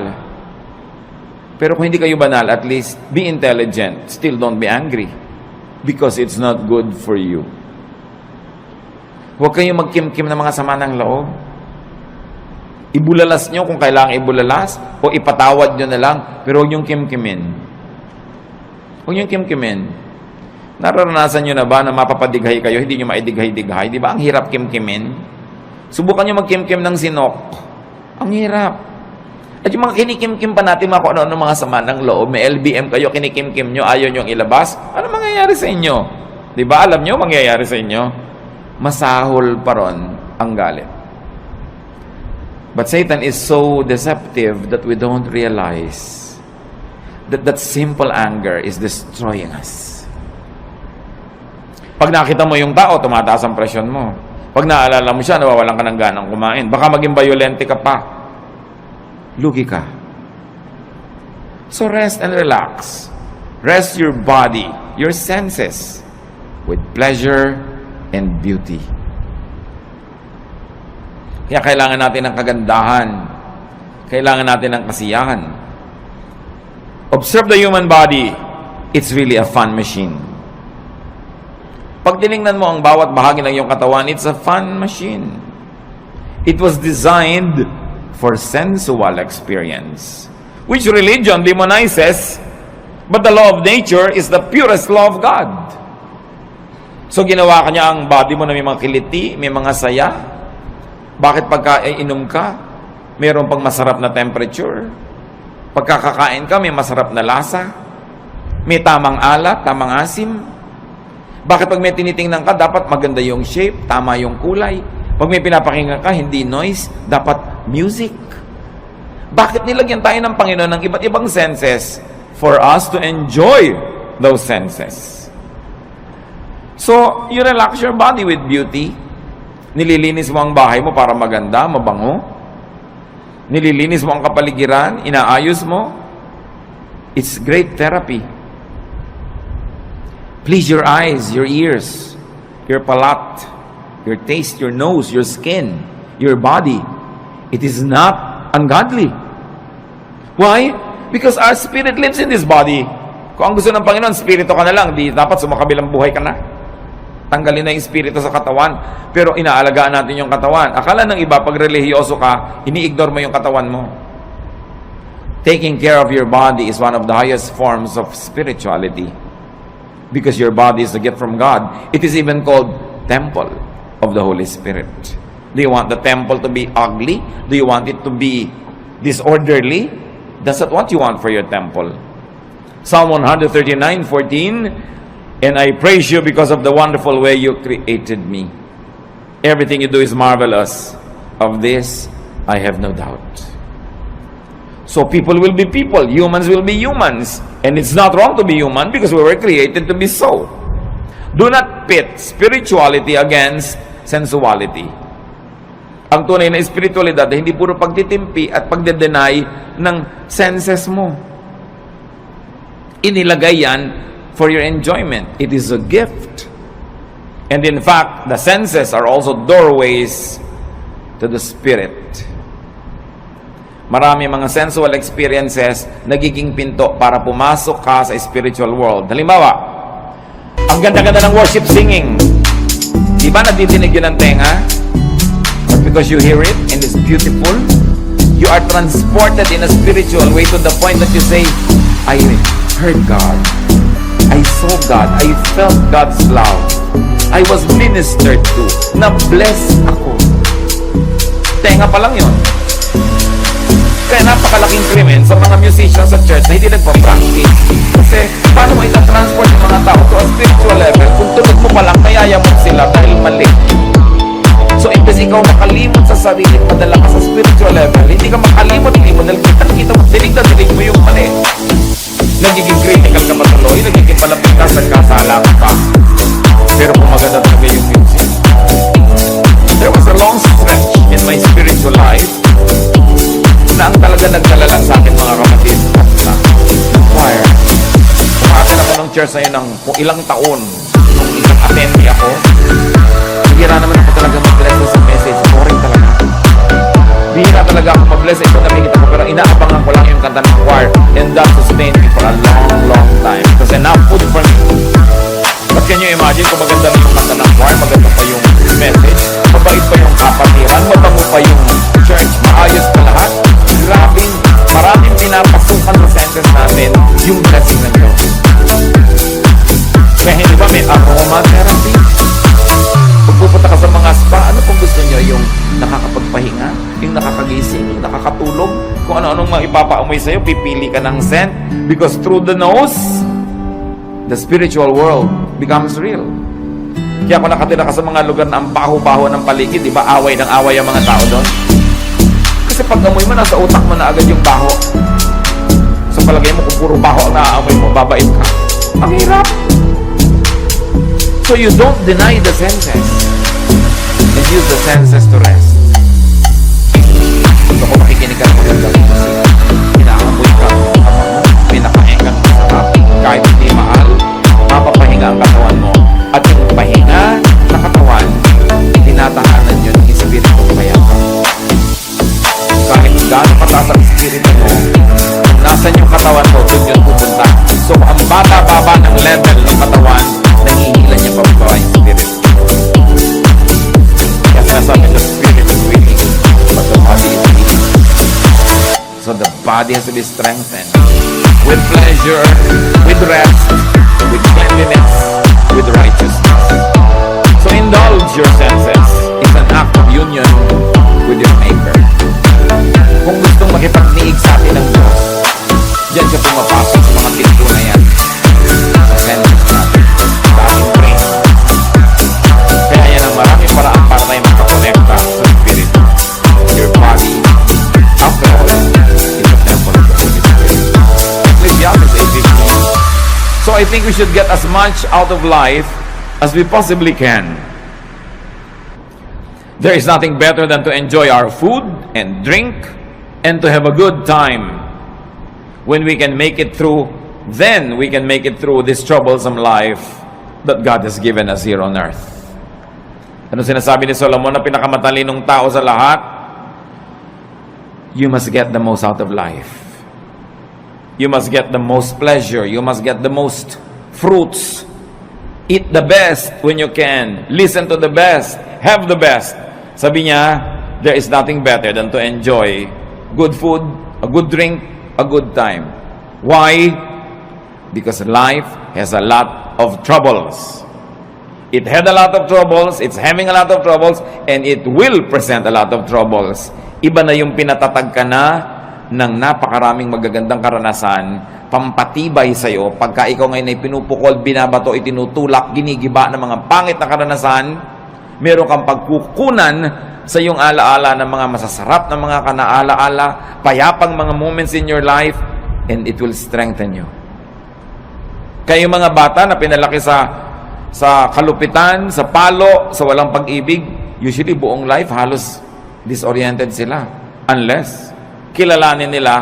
Speaker 1: Pero kung hindi kayo banal, at least be intelligent. Still don't be angry. Because it's not good for you. Huwag kayong magkimkim ng mga sama ng loob. Ibulalas nyo kung kailangan ibulalas o ipatawad nyo na lang, pero huwag niyong kimkimin. Huwag niyong kimkimin. Nararanasan nyo na ba na mapapadighay kayo, hindi nyo maidighay-dighay? Di ba? Ang hirap kimkimin. Subukan nyo magkimkim ng sinok. Ang hirap. At yung mga kinikimkim pa natin, mga kung ano mga sama ng loob, may LBM kayo, kinikimkim nyo, ayaw nyo ilabas, ano mangyayari sa inyo? Di ba? Alam nyo mangyayari sa inyo? Masahol pa ron ang galit. But Satan is so deceptive that we don't realize that simple anger is destroying us. Pag nakita mo yung tao, tumataas ang presyon mo. Pag naalala mo siya, nawawalan ka ng ganang kumain. Baka maging violente ka pa. Lugi ka. So rest and relax. Rest your body, your senses, with pleasure and beauty. Kaya kailangan natin ng kagandahan. Kailangan natin ng kasiyahan. Observe the human body. It's really a fun machine. Pag tinignan mo ang bawat bahagi ng iyong katawan, it's a fun machine. It was designed for sensual experience, which religion demonizes, but the law of nature is the purest law of God. So ginawa ka niya ang body mo na may mga kiliti, may mga saya. Bakit pagka inom ka, mayroon pang masarap na temperature? Pagkakakain ka, may masarap na lasa? May tamang alat, tamang asim? Bakit pag may tinitingnan ka, dapat maganda yung shape, tama yung kulay? Pag may pinapakinggan ka, hindi noise, dapat music? Bakit nilagyan tayo ng Panginoon ng iba't ibang senses for us to enjoy those senses? So, you relax your body with beauty. Nililinis mo ang bahay mo para maganda, mabango. Nililinis mo ang kapaligiran, inaayos mo. It's great therapy. Please your eyes, your ears, your palate, your taste, your nose, your skin, your body. It is not ungodly. Why? Because our spirit lives in this body. Kung ang gusto ng Panginoon, spirito ka na lang, di dapat sumakabilang buhay ka na. Tanggalin na yung spirito sa katawan. Pero inaalagaan natin yung katawan. Akala ng iba, pag relihiyoso ka, ini-ignore mo yung katawan mo. Taking care of your body is one of the highest forms of spirituality. Because your body is a gift from God. It is even called temple of the Holy Spirit. Do you want the temple to be ugly? Do you want it to be disorderly? That's not what you want for your temple. Psalm 139:14, and I praise you because of the wonderful way you created me. Everything you do is marvelous. Of this, I have no doubt. So people will be people. Humans will be humans. And it's not wrong to be human because we were created to be so. Do not pit spirituality against sensuality. Ang tunay na espiritualidad ay hindi puro pagtitimpi at pagde-deny ng senses mo. Inilagay yan for your enjoyment. It is a gift. And in fact, the senses are also doorways to the spirit. Marami mga sensual experiences nagiging pinto para pumasok ka sa spiritual world. Halimbawa, ang ganda-ganda ng worship singing. Di ba nadidinig yun ng tenga? But because you hear it and it's beautiful, you are transported in a spiritual way to the point that you say, I heard God. I saw God. I felt God's love. I was ministered to. Na-bless ako. Tenga pa lang yun. Kaya napakalaking krimen sa mga musicians sa church na hindi nagpa-practice. Kasi paano mo ita-transport yung mga tao to a spiritual level kung tunog mo palang nayayamot sila dahil mali? So imbes ikaw makalimot sa sarili, padala ka sa spiritual level, hindi ka makalimot-limot dahil kita mo, dinig mo yung mali. Nagiging critical ka patuloy, nagiging palapit ka, nagkasala ka pa. Pero kung maganda talaga yung music. There was a long stretch in my spiritual life na ang talaga nagdala lang sa akin mga kapatid ng choir. Kumatin ako ng church na yun ng kung ilang taon. Nung isang attendee ako, bihira naman ako talaga mag-bless sa message. Boring talaga. Bihira talaga ako mag-bless. Ito namingit ako pero inaabangan ko lang yung kanta ng choir. And that sustained me for a long time. Kasi now food for me. But can you imagine kung maganda na yung kanta ng choir, maganda pa yung message, mabait pa yung kapatiran, mabango pa yung church, maayos pa lahat. Maraming pinapasukan sa senses natin yung blessing ng Diyos. Kaya hindi ba may aromatherapy? Pag pupunta ka sa mga spa, ano pong gusto nyo? Yung nakakapagpahinga? Yung nakakagising? Yung nakakatulog? Kung ano-anong maipapaamoy sa'yo, pipili ka ng scent. Because through the nose, the spiritual world becomes real. Kaya kung nakatira ka sa mga lugar na ang baho-baho ng paligid, di ba away ng away ang mga tao doon? Kasi pag amoy mo, nasa utak mo na agad yung baho. Sa palagay mo, kung puro baho ang naaamoy mo, babait ka. Ang hirap. So you don't deny the senses. And use the senses to rest. So kung makikinig ka ng magandang musik, pinaamoy ka, pinakain kang masarap, kahit hindi mahal, mapapahinga ang katawan mo. At yung pahinga na katawan, tinatahanan yun ng espiritu payapa. Kahit gaano kataas ang espiritu mo, kung nasan yung katawan mo, doon yun pupunta. So ang baba-baba ng level ng katawan, nangihila niya pababa yung spirit. Kaya sinasabi, the spirit is willing, but the body is weak. So the body has to be strengthened with pleasure, with rest, with cleanliness, with righteousness. So indulge your senses. It's an act of union with your Maker. Kung gustong makipagniig sa atin ng Diyos, diyan siya pumapasok sa mga pinto na yan. Sa senses natin. Sa ating brain. Kaya yan ang maraming paraan para tayo magkakonekta sa Spirit. Your body, after all, is a temple of the Holy Spirit. Ecclesiastes 8:15. So I think we should get as much out of life as we possibly can. There is nothing better than to enjoy our food and drink and to have a good time. When we can make it through, then we can make it through this troublesome life that God has given us here on earth. Ano sinasabi ni Solomon na pinakamatalinong tao sa lahat? You must get the most out of life. You must get the most pleasure. You must get the most fruits. Eat the best when you can. Listen to the best. Have the best. Sabi niya, there is nothing better than to enjoy good food, a good drink, a good time. Why? Because life has a lot of troubles. It had a lot of troubles, it's having a lot of troubles, and it will present a lot of troubles. Iba na yung pinatatag ka na ng napakaraming magagandang karanasan, pampatibay sa'yo, pagka ikaw ngayon ay pinupukol, binabato, itinutulak, ginigiba ng mga pangit na karanasan, meron kang pagkukunan sa iyong alaala ng mga masasarap na mga kanaalaala, payapang mga moments in your life, and it will strengthen you. Kayo mga bata na pinalaki sa kalupitan, sa palo, sa walang pag-ibig, usually buong life halos disoriented sila. Unless kilalanin nila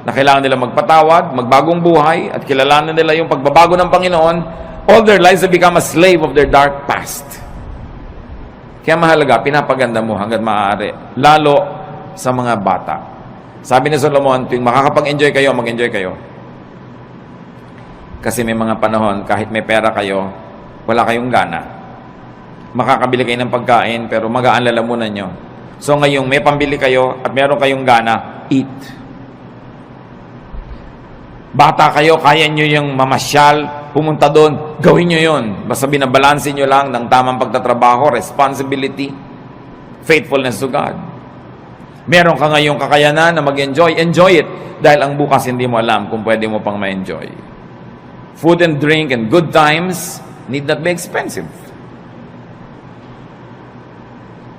Speaker 1: na kailangan nila magpatawad, magbagong buhay, at kilalanin nila yung pagbabago ng Panginoon, all their lives they become a slave of their dark past. Kaya mahalaga, pinapaganda mo hanggang maaari, lalo sa mga bata. Sabi ni Solomon, tuwing makakapag-enjoy kayo, mag-enjoy kayo. Kasi may mga panahon, kahit may pera kayo, wala kayong gana. Makakabili kayo ng pagkain, pero magaan lalamunan nyo. So ngayong may pambili kayo at meron kayong gana, eat. Bata kayo, kaya nyo yung mamasyal, pumunta doon, gawin nyo yun. Basta binabalansin nyo lang ng tamang pagtatrabaho, responsibility, faithfulness to God. Meron ka ngayong kakayanan na mag-enjoy, enjoy it. Dahil ang bukas hindi mo alam kung pwede mo pang ma-enjoy. Food and drink and good times need not be expensive.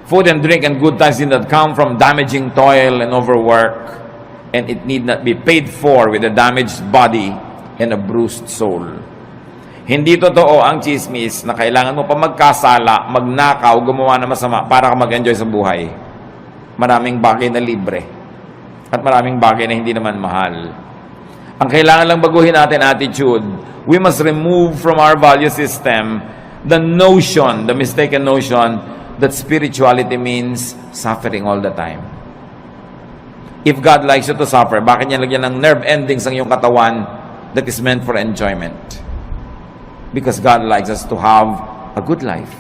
Speaker 1: Food and drink and good times need not come from damaging toil and overwork. And it need not be paid for with a damaged body and a bruised soul. Hindi totoo ang chismis na kailangan mo pa magkasala, magnakaw, gumawa na masama para ka mag-enjoy sa buhay. Maraming bagay na libre. At maraming bagay na hindi naman mahal. Ang kailangan lang baguhin natin attitude. We must remove from our value system the notion, the mistaken notion that spirituality means suffering all the time. If God likes you to suffer, bakit niya lagyan ng nerve endings ang iyong katawan that is meant for enjoyment? Because God likes us to have a good life.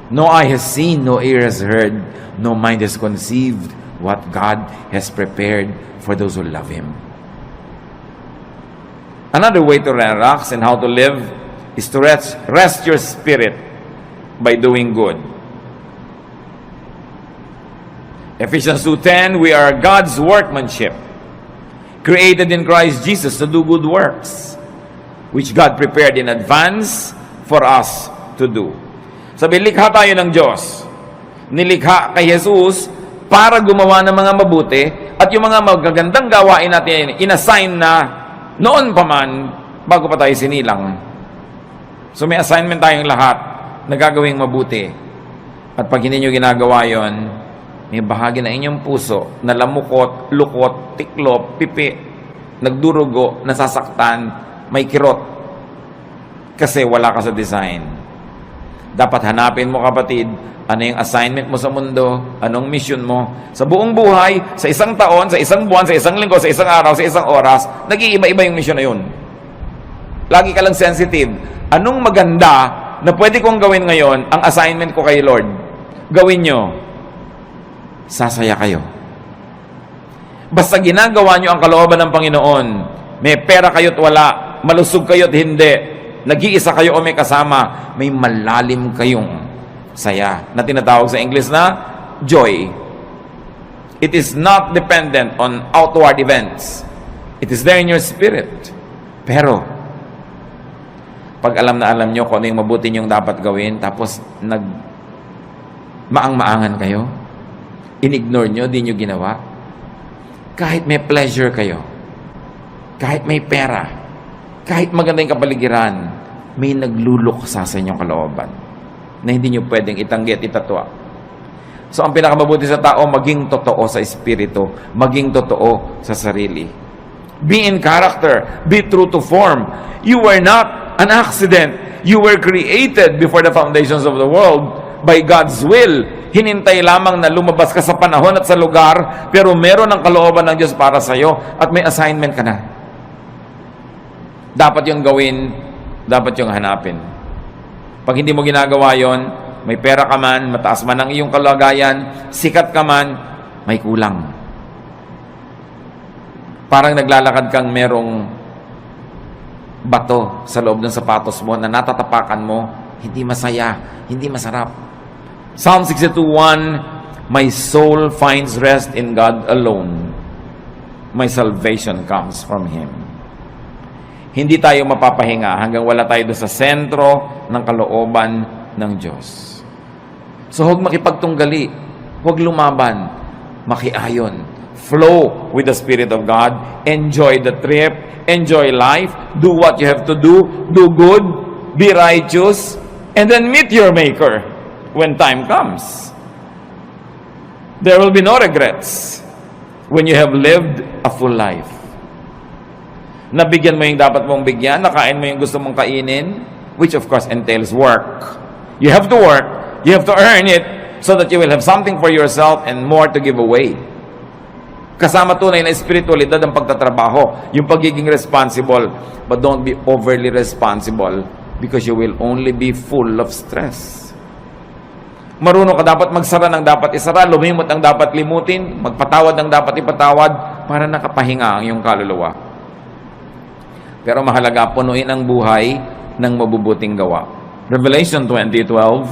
Speaker 1: No eye has seen, no ear has heard, no mind has conceived what God has prepared for those who love Him. Another way to relax and how to live is to rest your spirit by doing good. Ephesians 2:10, we are God's workmanship, created in Christ Jesus to do good works, which God prepared in advance for us to do. Sabi, likha tayo ng Diyos. Nilikha kay Jesus para gumawa ng mga mabuti at yung mga magagandang gawain natin, inassign na noon pa man, bago pa tayo sinilang. So may assignment tayong lahat na gagawing mabuti. At pag hindi nyo ginagawa yon, may bahagi ng inyong puso na lamukot, lukot, tiklop, pipi, nagdurugo, nasasaktan, may kirot. Kasi wala ka sa design. Dapat hanapin mo, kapatid, ano yung assignment mo sa mundo, anong mission mo. Sa buong buhay, sa isang taon, sa isang buwan, sa isang linggo, sa isang araw, sa isang oras, nag-iiba-iba yung mission na yun. Lagi ka lang sensitive. Anong maganda na pwede kong gawin ngayon, ang assignment ko kay Lord? Gawin nyo. Sasaya kayo. Basta ginagawa nyo ang kalooban ng Panginoon, may pera kayo't wala, malusog kayo't hindi, nag-iisa kayo o may kasama, may malalim kayong saya na tinatawag sa English na joy. It is not dependent on outward events. It is there in your spirit. Pero pag alam na alam nyo kung ano yung mabuti nyong dapat gawin, tapos maang-maangan kayo, in-ignore nyo, di nyo ginawa, kahit may pleasure kayo, kahit may pera, kahit maganda yung kapaligiran, may nagluluksa sa inyong kalooban na hindi nyo pwedeng itanggi at itatwa. So, ang pinakamabuti sa tao, maging totoo sa espiritu, maging totoo sa sarili. Be in character, be true to form. You were not an accident. You were created before the foundations of the world by God's will. Hinintay lamang na lumabas ka sa panahon at sa lugar, pero meron ang kalooban ng Diyos para sa iyo at may assignment ka na. Dapat yung gawin, dapat yung hanapin. Pag hindi mo ginagawa yon, may pera ka man, mataas man ang iyong kalagayan, sikat ka man, may kulang. Parang naglalakad kang merong bato sa loob ng sapatos mo na natatapakan mo, hindi masaya, hindi masarap. Psalm 62:1, my soul finds rest in God alone. My salvation comes from Him. Hindi tayo mapapahinga hanggang wala tayo doon sa sentro ng kalooban ng Diyos. So huwag makipagtunggali, huwag lumaban, makiayon. Flow with the Spirit of God, enjoy the trip, enjoy life, do what you have to do good, be righteous, and then meet your Maker when time comes. There will be no regrets when you have lived a full life. Nabigyan mo yung dapat mong bigyan, nakain mo yung gusto mong kainin, which of course entails work. You have to work, you have to earn it, so that you will have something for yourself and more to give away. Kasama tunay na espiritualidad ang pagtatrabaho, yung pagiging responsible, but don't be overly responsible because you will only be full of stress. Marunong ka dapat magsara ng dapat isara, lumimot ang dapat limutin, magpatawad ng dapat ipatawad, para nakapahinga ang iyong kaluluwa. Pero mahalaga, punuin ang buhay ng mabubuting gawa. Revelation 20:12,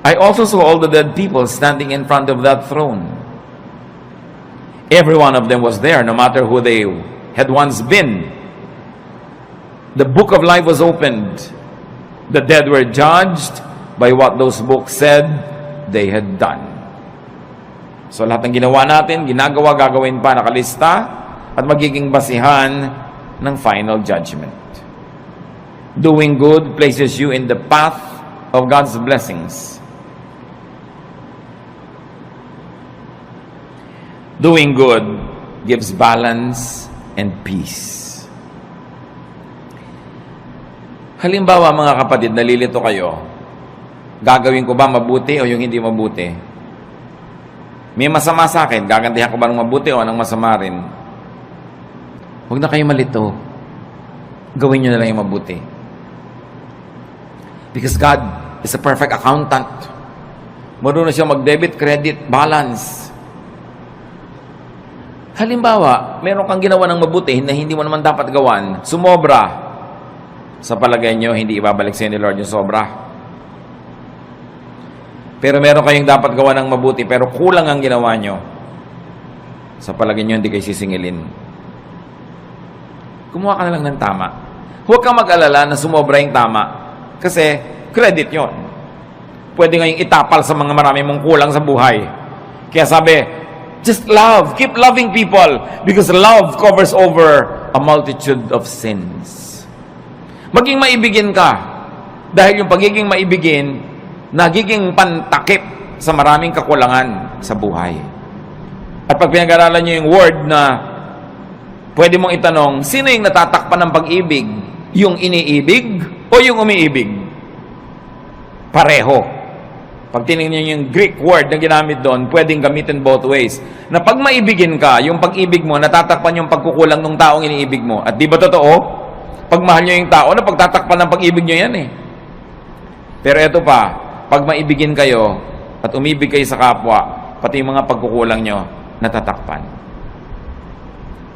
Speaker 1: I also saw all the dead people standing in front of that throne. Every one of them was there, no matter who they had once been. The book of life was opened. The dead were judged by what those books said they had done. So lahat ng ginawa natin, ginagawa, gagawin pa, nakalista, at magiging basihan ng final judgment. Doing good places you in the path of God's blessings. Doing good gives balance and peace. Halimbawa, mga kapatid, nalilito kayo, gagawin ko ba mabuti o yung hindi mabuti? May masama sa akin, gagantihan ko ba ng mabuti o ng masama rin? Huwag na kayo malito. Gawin nyo na lang yung mabuti. Because God is a perfect accountant. Marunong siya mag-debit, credit, balance. Halimbawa, meron kang ginawa ng mabuti na hindi mo naman dapat gawan, sumobra. Sa palagay nyo, hindi ibabalik sa inyo ni Lord yung sobra. Pero meron kayong dapat gawa ng mabuti, pero kulang ang ginawa nyo. Sa palagay nyo, hindi kayo sisingilin. Kumuha ka na lang ng tama. Huwag kang mag-alala na sumobra yung tama. Kasi, credit yon. Pwede ngayong itapal sa mga marami mong kulang sa buhay. Kaya sabi, just love. Keep loving people. Because love covers over a multitude of sins. Maging maibigin ka. Dahil yung pagiging maibigin, nagiging pantakip sa maraming kakulangan sa buhay. At pag pinag-aralan nyo yung word na pwede mong itanong, sino yung natatakpan ng pag-ibig? Yung iniibig o yung umiibig? Pareho. Pag tinignan niyo yung Greek word na ginamit doon, pwedeng gamitin both ways. Na pag maibigin ka, yung pag-ibig mo, natatakpan yung pagkukulang ng taong iniibig mo. At di ba totoo? Pag mahal nyo yung tao, pagtatakpan ng pag-ibig nyo yan eh. Pero ito pa, pag maibigin kayo at umibig kayo sa kapwa, pati yung mga pagkukulang nyo, natatakpan.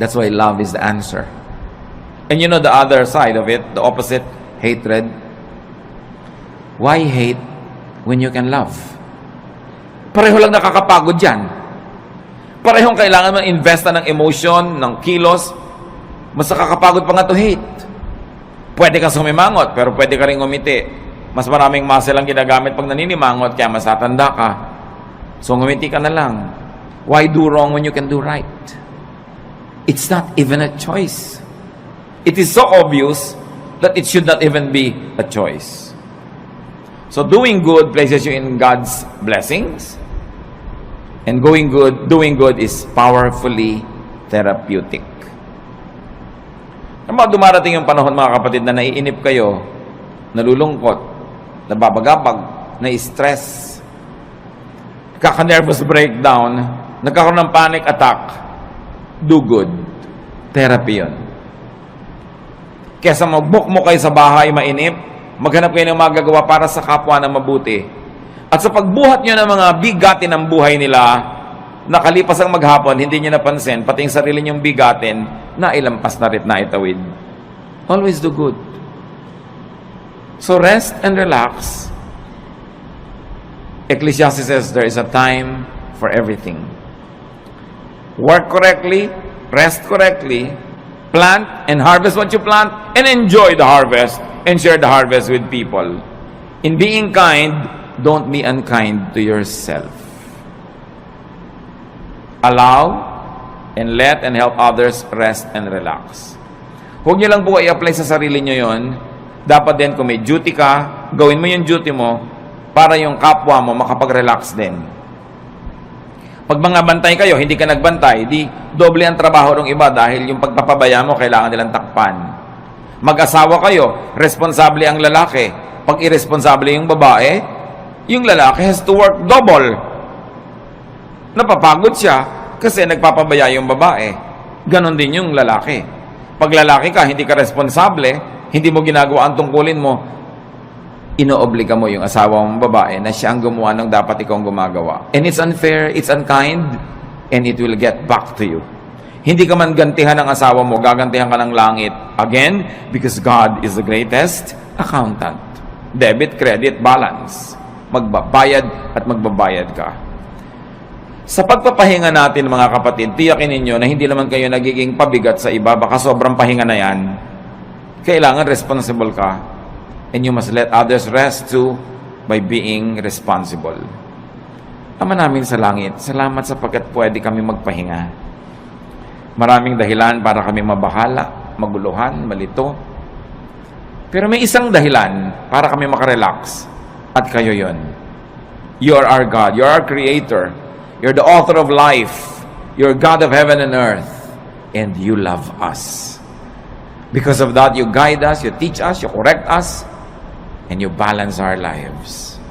Speaker 1: That's why love is the answer. And you know the other side of it, the opposite, hatred. Why hate when you can love? Pareho lang nakakapagod yan. Parehong kailangan mo investa ng emotion, ng kilos. Mas nakakapagod pa nga to hate. Pwede kang sumimangot, pero pwede ka rin ngumiti. Mas maraming muscle ang ginagamit pag naninimangot, kaya mas tatanda ka. So ngumiti ka na lang. Why do wrong when you can do right? It's not even a choice. It is so obvious that it should not even be a choice. So doing good places you in God's blessings. And doing good is powerfully therapeutic. Dumarating yung panahon, mga kapatid, na naiinip kayo, nalulungkot, nababagabag, na-stress, kaka-nervous breakdown, nagkakaroon ng panic attack. Do good. Therapy yun. Kesa mag-book mo kayo sa bahay, mainip, maghanap kayo ng magagawa para sa kapwa na mabuti. At sa pagbuhat nyo ng mga bigatin ng buhay nila, nakalipas ang maghapon, hindi nyo napansin, pati yung sarili nyong bigatin, nailampas na rin na itawid. Always do good. So rest and relax. Ecclesiastes says there is a time for everything. Work correctly, rest correctly, plant and harvest what you plant, and enjoy the harvest and share the harvest with people. In being kind, don't be unkind to yourself. Allow and let and help others rest and relax. Huwag niyo lang po i-apply sa sarili niyo yon. Dapat din kung may duty ka, gawin mo yung duty mo para yung kapwa mo makapag-relax din. Pag mga bantay kayo, hindi ka nagbantay, di doble ang trabaho ng iba dahil yung pagpapabaya mo, kailangan nilang takpan. Mag-asawa kayo, responsable ang lalaki. Pag irresponsable yung babae, yung lalaki has to work double. Napapagod siya kasi nagpapabaya yung babae. Ganon din yung lalaki. Pag lalaki ka, hindi ka responsable, hindi mo ginagawa ang tungkulin mo, inoobliga mo yung asawa mong babae na siya ang gumawa ng dapat ikaw gumagawa. And it's unfair, it's unkind, and it will get back to you. Hindi ka man gantihan ng asawa mo, gagantihan ka ng langit. Again, because God is the greatest accountant. Debit, credit, balance. Magbabayad at magbabayad ka. Sa pagpapahinga natin, mga kapatid, tiyakin ninyo na hindi naman kayo nagiging pabigat sa iba, baka sobrang pahinga na yan. Kailangan responsible ka. And you must let others rest too by being responsible. Ama namin sa langit, salamat sapagkat pwede kami magpahinga. Maraming dahilan para kami mabahala, maguluhan, malito. Pero may isang dahilan para kami makarelax. At kayo yon. You are our God. You are our Creator. You're the author of life. You're God of heaven and earth. And you love us. Because of that, you guide us, you teach us, you correct us, and you balance our lives.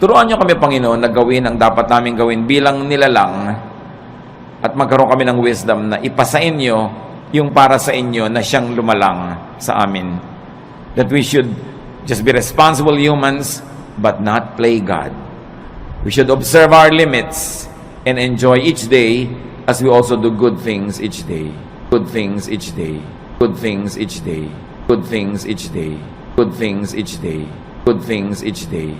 Speaker 1: Turuan niyo kami, Panginoon, na gawin ang dapat namin gawin bilang nilalang at magkaroon kami ng wisdom na ipasa inyo yung para sa inyo na siyang lumalang sa amin. That we should just be responsible humans but not play God. We should observe our limits and enjoy each day as we also do good things each day. Good things each day. Good things each day. Good things each day. Good things each day. Good things each day.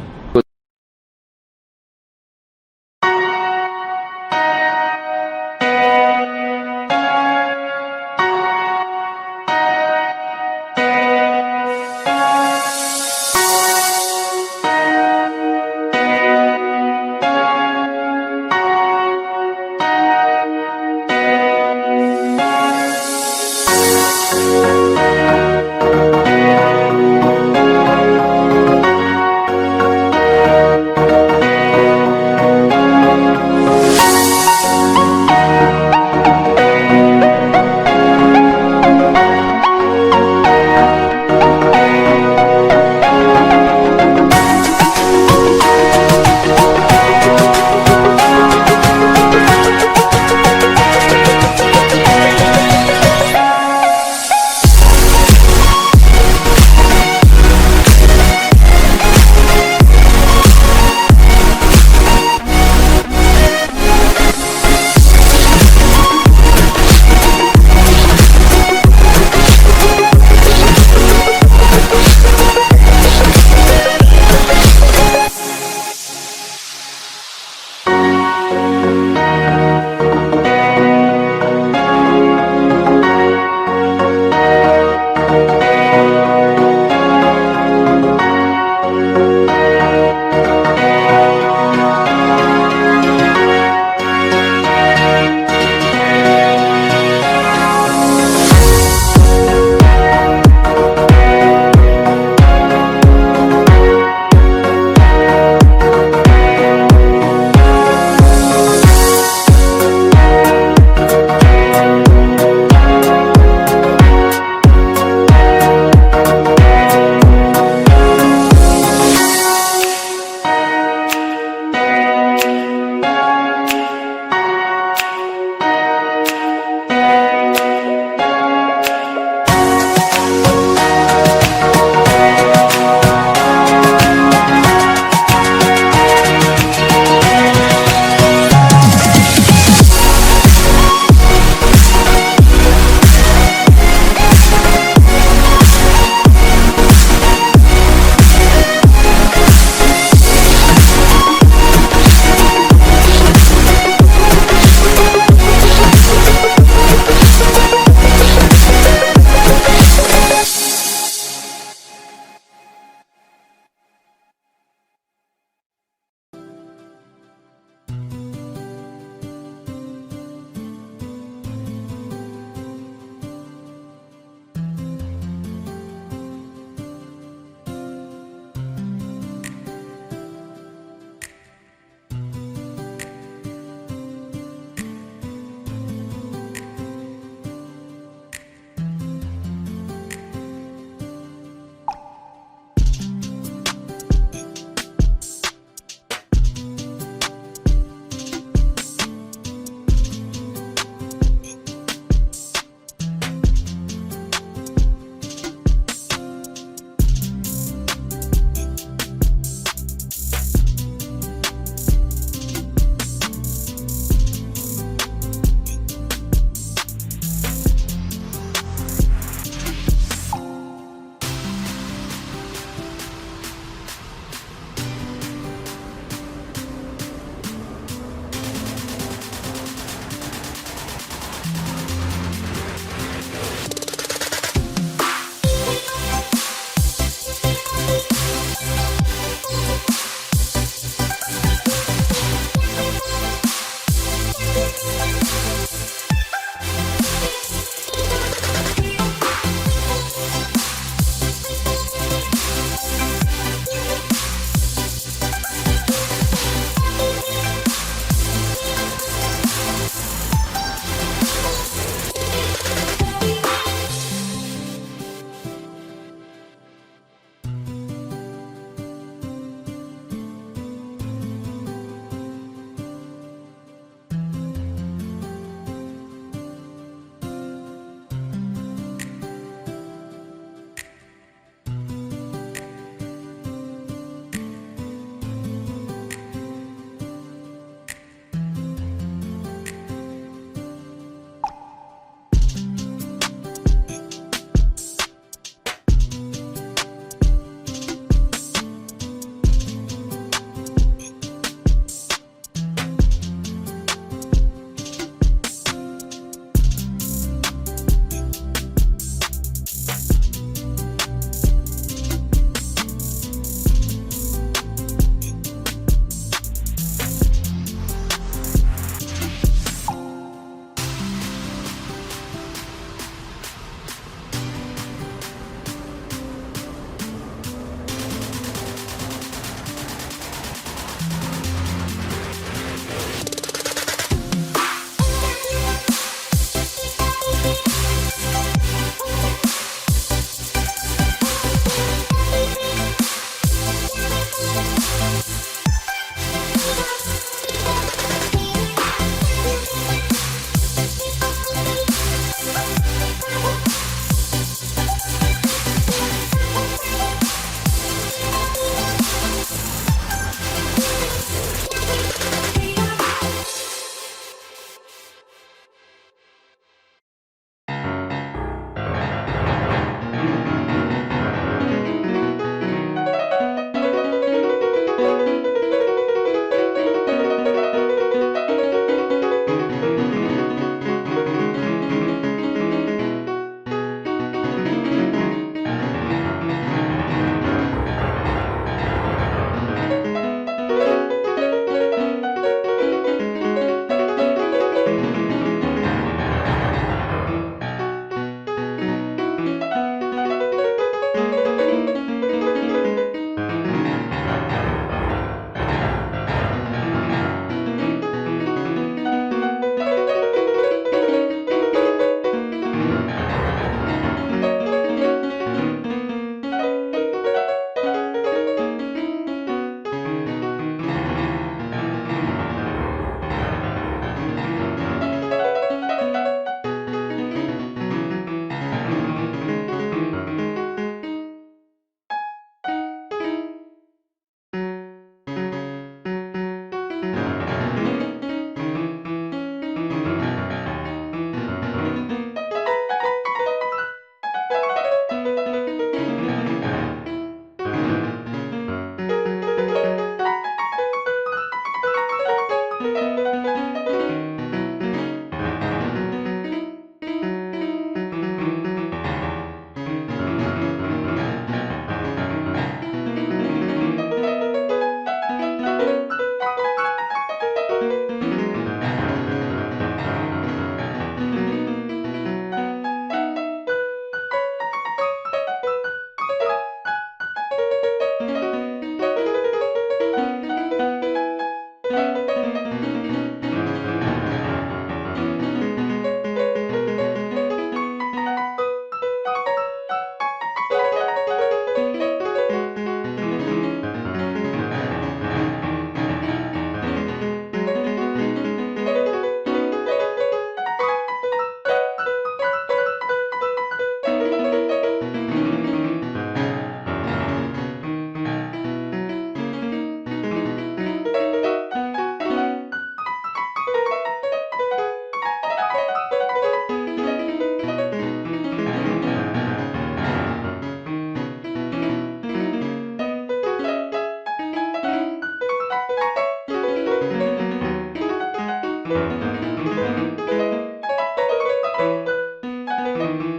Speaker 2: Bye.